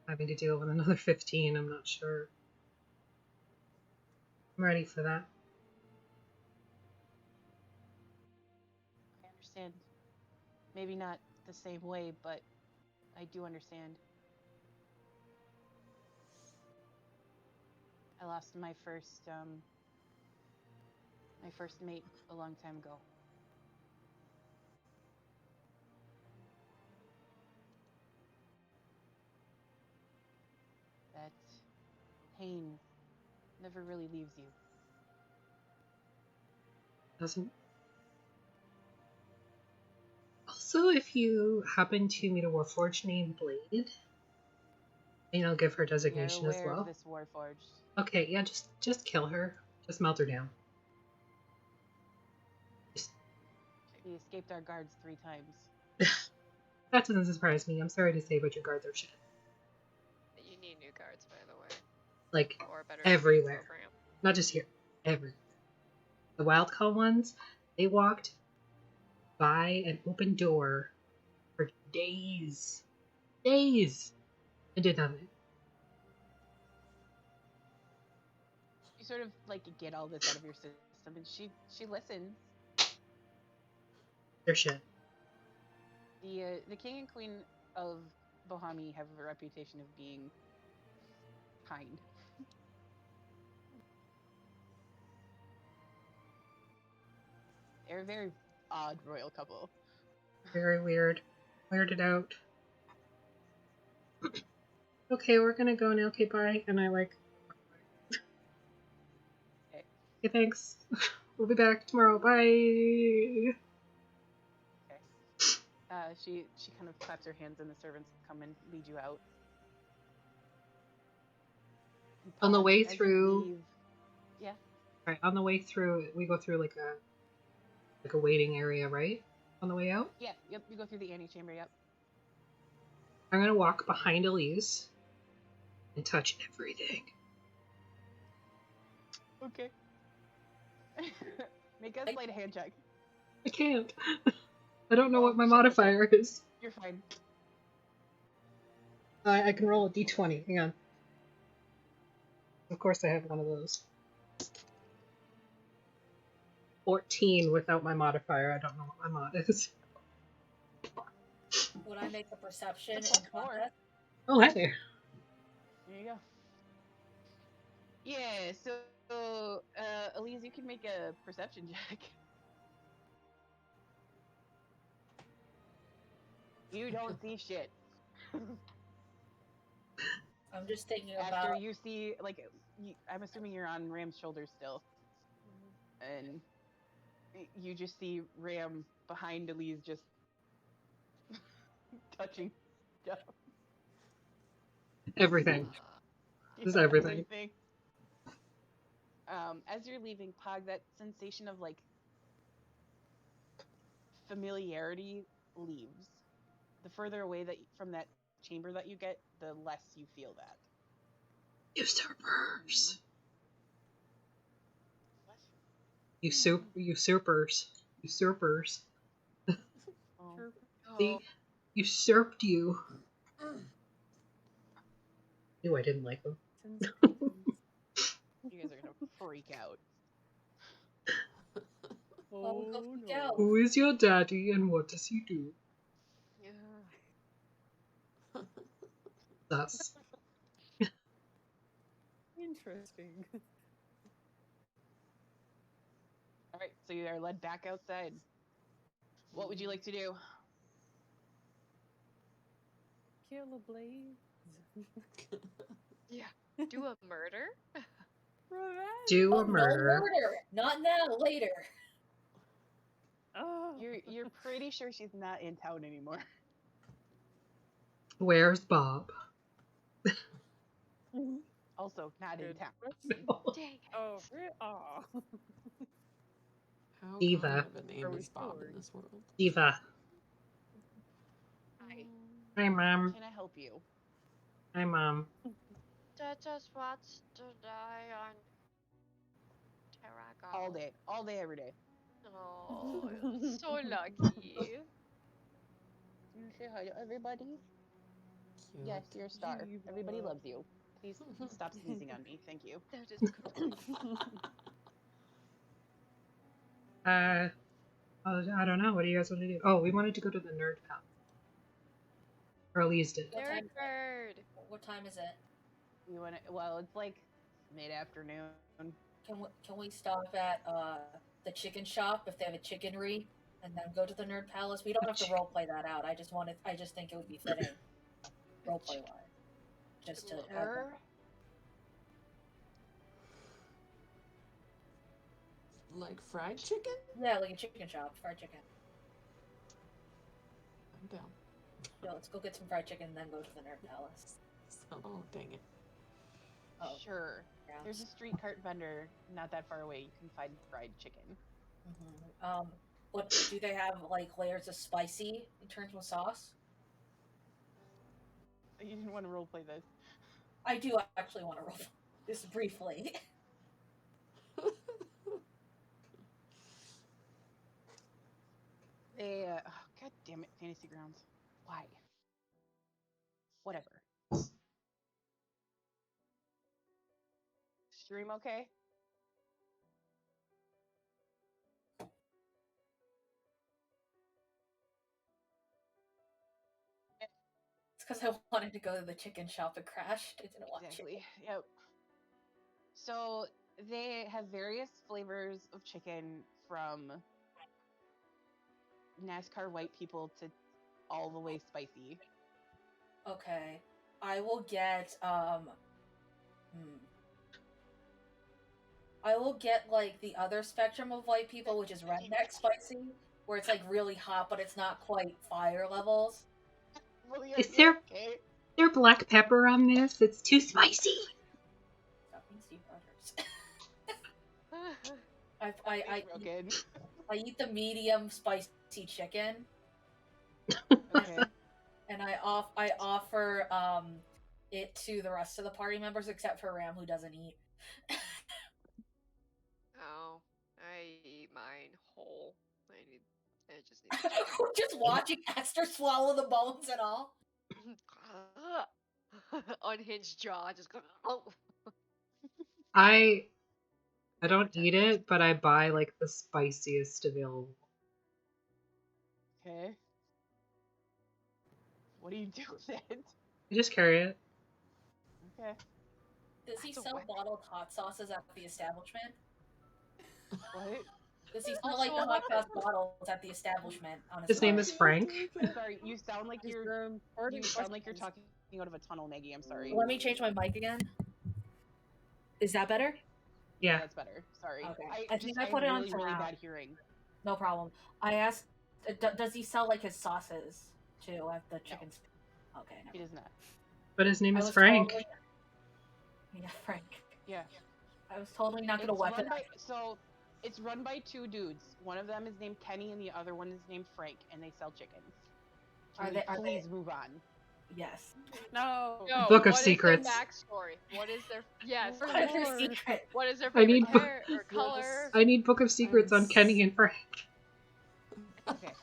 having to deal with another 15. I'm not sure I'm ready for that. I understand. Maybe not the same way, but I do understand. I lost my first mate a long time ago. That pain never really leaves you. Doesn't. Also, if you happen to meet a Warforged named Blade, and I'll give her designation as well. Of this Warforged. Okay, yeah, just kill her. Just melt her down. He escaped our guards 3 times. That doesn't surprise me. I'm sorry to say, but your guards are shit. You need new guards, by the way. Like, Or a better everywhere. program. Not just here. Everywhere. The wild call ones, they walked by an open door for days. Days! And did nothing. You sort of like get all this out of your system, and she listens. Their shit. The king and queen of Bohemi have a reputation of being kind. They're a very odd royal couple. Very weird. Weirded out. Okay, we're gonna go now. Okay, bye. And I like. Okay. Okay, thanks. We'll be back tomorrow. Bye. She kind of claps her hands, and the servants come and lead you out. On the way As you through. leave- yeah. Right, on the way through, we go through like a waiting area, right? On the way out? Yeah. Yep. You go through the antechamber. Yep. I'm gonna walk behind Elise and touch everything. Okay. Make a sleight of hand check. I can't. I don't know Oh, what my shit, modifier is. You're fine. I can roll a d20. Hang on. Of course I have one of those. 14 without my modifier. I don't know what my mod is. Would I make a perception That's in more. contest? Oh, hey. There you go. Yeah, so Elise, you can make a perception check. You don't see shit. I'm just thinking After about. you see, like, I'm assuming you're on Ram's shoulders still. And you just see Ram behind Elise just touching stuff. Everything. Just everything. As you're leaving, Pog, that sensation of like familiarity leaves. The further away from that chamber that you get, the less you feel that. Usurpers. What? Usurpers. Usurpers. Oh. They usurped you. Ew, I didn't like them. You guys are gonna freak out. Oh, go freak out. Who is your daddy and what does he do? Us. Interesting. All right, so you are led back outside. What would you like to do? Kill a blaze. Yeah. Do a murder? Revenge. Do Oh, a murder. No murder. Not now. Later. Oh. You're pretty sure she's not in town anymore. Where's Bob? Also, not in Good town. question. Dang it. Oh, aw. How Diva. common of a name Are we is Bob sure? in this world? Diva. Hi, Mom. Can I help you? Hi, Mom. Dad just wants to die on Terragon. All day, every day. Oh, so lucky. You say hi to everybody. Cute. Yes, you're a star. Diva. Everybody loves you. Please stop sneezing on me. Thank you. That is good. I don't know. What do you guys want to do? Oh, we wanted to go to the nerd palace. Or Elise did. What time? Nerd. What time is it? You want to? Well, it's like mid-afternoon. Can we stop at the chicken shop if they have a chickenery, and then go to the nerd palace? We don't have to roleplay that out. I just think it would be fitting, roleplay wise. Just to. Her? Like fried chicken? Yeah, like a chicken shop, fried chicken. I'm down. Yeah, let's go get some fried chicken and then go to the nerd palace. Oh, dang it. Oh, Sure. yeah. There's a street cart vendor not that far away. You can find fried chicken. Mm-hmm. What do they have? Like layers of spicy in terms of sauce? You didn't want to roleplay this. I do actually want to roll. Just briefly. God damn it, Fantasy Grounds. Why? Whatever. Stream okay? It's because I wanted to go to the chicken shop and crashed. I didn't want chicken. Exactly. Yep. So they have various flavors of chicken from NASCAR white people to all the way spicy. Okay. I will get I will get like the other spectrum of white people, which is redneck spicy, where it's like really hot, but it's not quite fire levels. Really, Is there okay? there black pepper on this? It's too spicy. Stop being Steve Rogers. I eat the medium spicy chicken. Okay. And I offer it to the rest of the party members except for Ram, who doesn't eat. Oh, I eat mine whole. I just need the chicken. Just watching Aster swallow the bones and all. Unhinged jaw, just go. Oh. I don't eat it, but I buy like the spiciest available. Okay. What do you do with it? I just carry it. Okay. Does he That's a sell weapon. bottled hot sauces at the establishment? What? Does he sell Also like the a hot sauce weapon. bottles at the establishment on His name is Frank. Sorry, you sound like you're talking out of a tunnel, Maggie. I'm sorry. Let me change my mic again. Is that better? Yeah. That's better. Sorry. Okay. I think I put it on really, really surround. bad hearing. No problem. I asked, does he sell like his sauces too at the chicken? No. Okay. He does not. But his name is Frank. Yeah, Frank. Yeah. I was totally not gonna weapon. So it's run by two dudes. One of them is named Kenny, and the other one is named Frank, and they sell chickens. Can we please move on? Yes. No. Book of What Secrets. is their backstory? What is their What is their secret? What is their I favorite need hair or color? I need Book of Secrets on Kenny and Frank. Okay,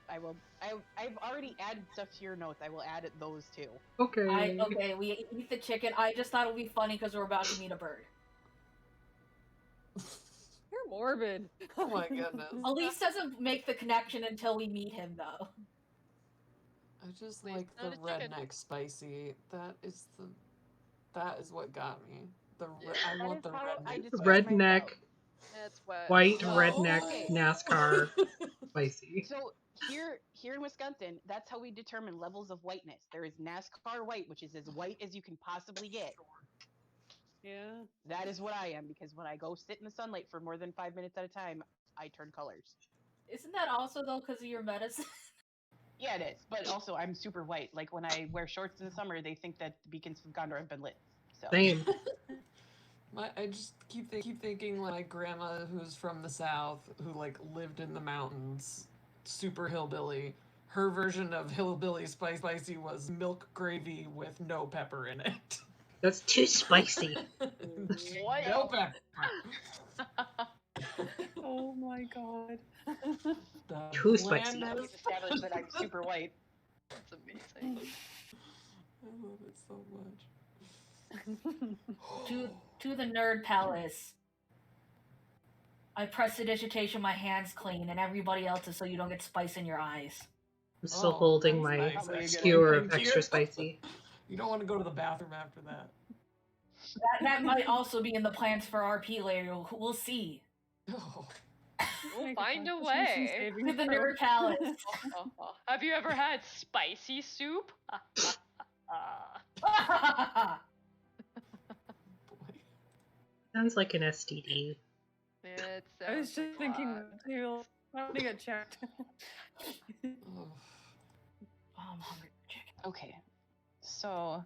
I've already added stuff to your notes. I will add those too. Okay. Okay, we eat the chicken. I just thought it would be funny because we're about to meet a bird. You're morbid. Oh my goodness. Elise doesn't make the connection until we meet him, though. I just Please, like the not a chicken. redneck spicy. That is what got me. I want the redneck. Redneck. That's what. White Oh, redneck okay. NASCAR spicy. So here in Wisconsin, that's how we determine levels of whiteness. There is NASCAR white, which is as white as you can possibly get. Yeah. That is what I am, because when I go sit in the sunlight for more than 5 minutes at a time, I turn colors. Isn't that also, though, because of your medicine? Yeah, it is. But also, I'm super white. Like, when I wear shorts in the summer, they think that the beacons of Gondor have been lit. So. Same. I just keep thinking like my grandma who's from the south who like lived in the mountains, super hillbilly. Her version of hillbilly spicy was milk gravy with no pepper in it. That's too spicy. What? No pepper. Oh my god. Too spicy. We've established that I'm super white. That's amazing. I love it so much. to the nerd palace. I prestidigitation my hands clean and everybody else's so you don't get spice in your eyes. I'm still holding my skewer of extra spicy. You don't want to go to the bathroom after that. That might also be in the plans for RP later. We'll see. Oh. We'll find a way. To the nerd palace. Have you ever had spicy soup? Sounds like an STD. I was just thinking that too. I'm gonna get checked. Oh, I'm hungry for chicken. Okay, so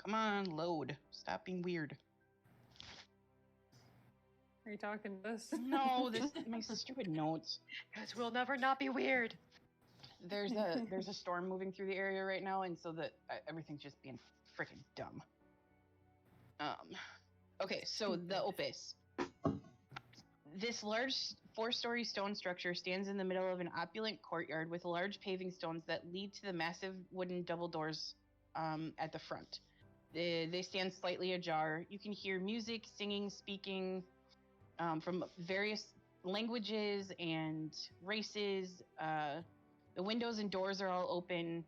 come on, load. Stop being weird. Are you talking to us? No, this my stupid notes. Because we'll never not be weird. there's a storm moving through the area right now, and so that everything's just being freaking dumb. Okay, so the Opus. This large 4-story stone structure stands in the middle of an opulent courtyard with large paving stones that lead to the massive wooden double doors at the front. They stand slightly ajar. You can hear music, singing, speaking from various languages and races. The windows and doors are all open.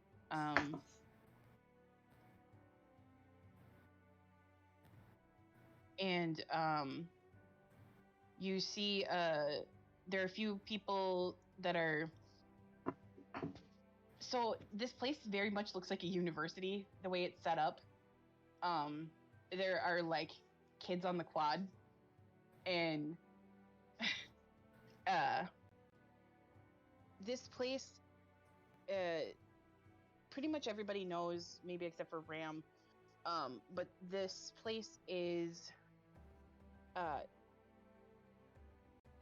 And you see there are a few people that are... So this place very much looks like a university, the way it's set up. There are like kids on the quad, and this place, pretty much everybody knows, maybe except for Ram. But this place is,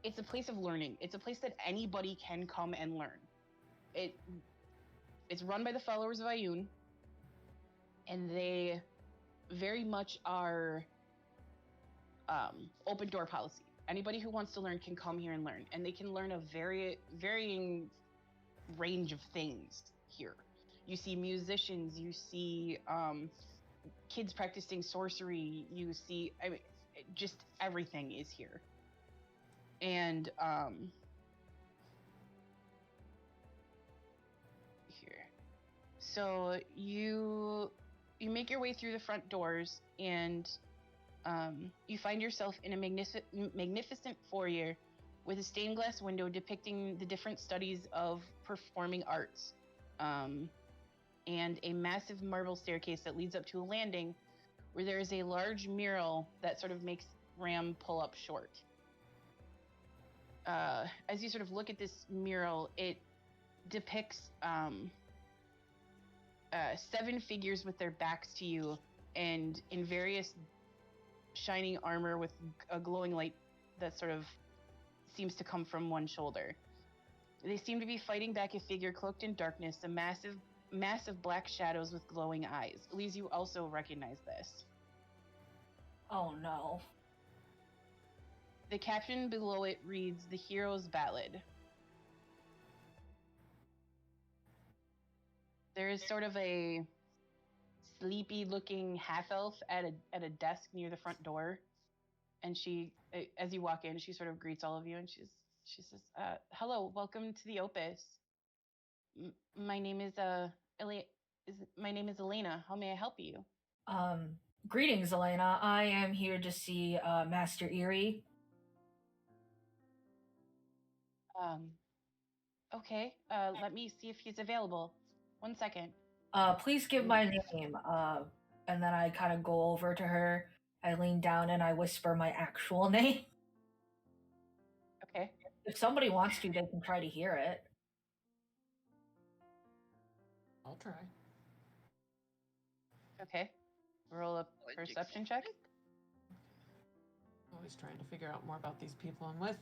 it's a place of learning. It's a place that anybody can come and learn. It's run by the followers of Ayun, and they very much are open door policy. Anybody who wants to learn can come here and learn, and they can learn a varying range of things here. You see musicians, you see kids practicing sorcery, you see, I mean, just everything is here. And here, so you make your way through the front doors, and you find yourself in a magnificent foyer with a stained glass window depicting the different studies of performing arts, and a massive marble staircase that leads up to a landing where there is a large mural that sort of makes Ram pull up short. As you sort of look at this mural, it depicts 7 figures with their backs to you and in various shining armor with a glowing light that sort of seems to come from one shoulder. They seem to be fighting back a figure cloaked in darkness, a massive black shadows with glowing eyes. Elise, you also recognize this. Oh no. The caption below it reads, "The Hero's Ballad." There is sort of a sleepy-looking half-elf at a desk near the front door, and she, as you walk in, she sort of greets all of you, and she says, "Hello, welcome to the Opus. My name is Elena. How may I help you?" Greetings, Elena. I am here to see Master Eerie. Okay. Let me see if he's available. 1 second. Please give my name. And then I kind of go over to her. I lean down and I whisper my actual name. Okay. If somebody wants to, they can try to hear it. I'll try. Okay. Roll a perception check. Always trying to figure out more about these people I'm with.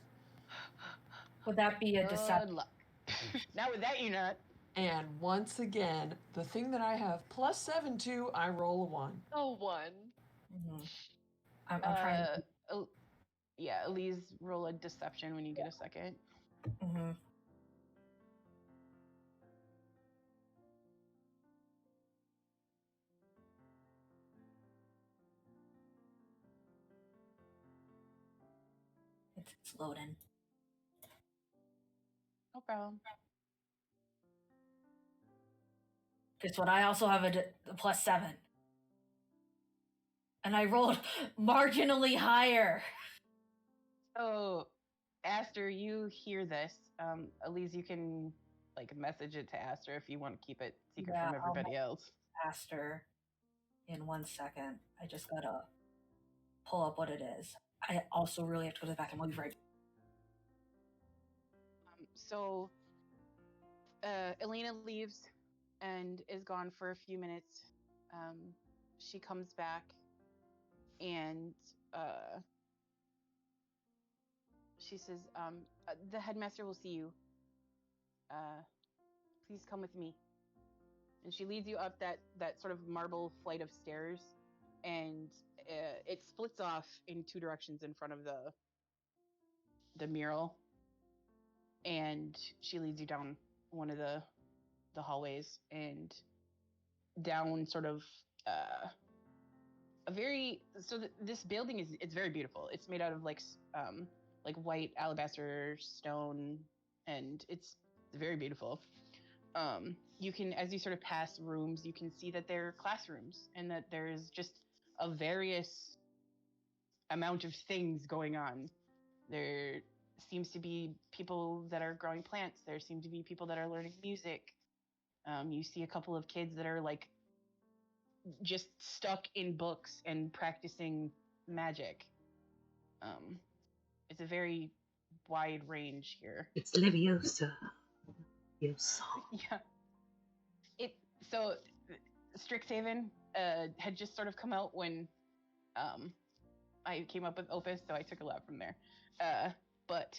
Would that be a deception? Good luck. Not with that, you're not. And once again, the thing that I have +7 to, I roll a 1. Oh, 1. Mm-hmm. I'm trying to... Yeah, Elise, roll a deception when you get a second. Mm-hmm. It's loading. No problem. Guess what? I also have a +7. And I rolled marginally higher. So, Aster, you hear this. Elise, you can message it to Aster if you want to keep it secret from everybody else. Aster in 1 second. I just gotta pull up what it is. I also really have to go to the bathroom. I'll be right back. So, Elena leaves and is gone for a few minutes. She comes back and she says, "The headmaster will see you." please come with me. And she leads you up that sort of marble flight of stairs, and it splits off in two directions in front of the mural. And she leads you down one of the hallways and down sort of this building it's very beautiful. It's made out of like white alabaster stone, and it's very beautiful. You can, as you sort of pass rooms, you can see that they're classrooms and that there's just a various amount of things going on. There seems to be people that are growing plants. There seem to be people that are learning music. You see a couple of kids that are like just stuck in books and practicing magic. It's a very wide range here. It's Leviosa. Leviosa. Yeah. So Strixhaven had just sort of come out when I came up with Opus, so I took a lot from there. But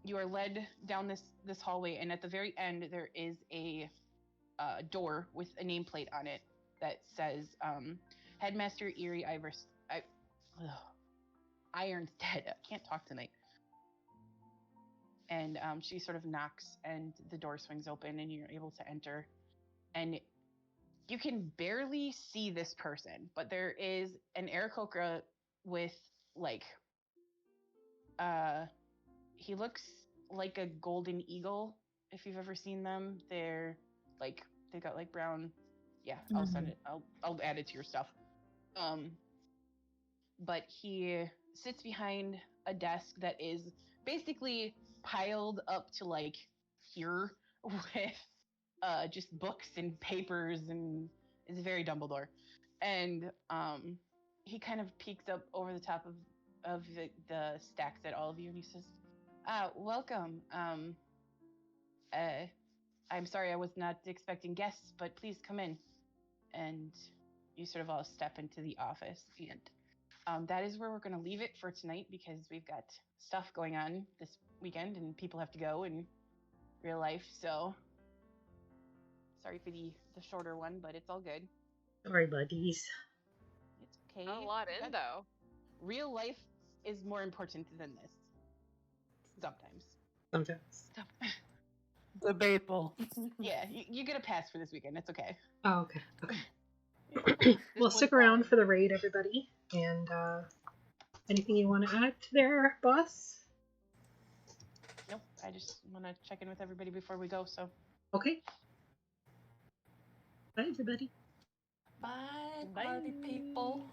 you are led down this hallway, and at the very end there is a door with a nameplate on it that says Headmaster Eerie Ironstead. I can't talk tonight. And she sort of knocks, and the door swings open, and you're able to enter. And you can barely see this person, but there is an Aarakocra with like he looks like a golden eagle, if you've ever seen them. They're like, they've got like brown. Yeah, I'll send it. I'll add it to your stuff. But he sits behind a desk that is basically piled up to like here with just books and papers, and is very Dumbledore. And he kind of peeks up over the top of the stacks at all of you, and he says, welcome. I'm sorry I was not expecting guests, but please come in. And you sort of all step into the office, and that is where we're going to leave it for tonight, because we've got stuff going on this weekend and people have to go in real life. So sorry for the shorter one, but it's all good. Sorry, buddies. It's okay. Not a lot in, though. Real life is more important than this. Sometimes. Debatable. Yeah, you get a pass for this weekend. It's okay. Oh, okay. Well, stick around for the raid, everybody. And anything you want to add to there, boss? Nope. I just want to check in with everybody before we go. So. Okay. Bye, everybody. Bye, party people.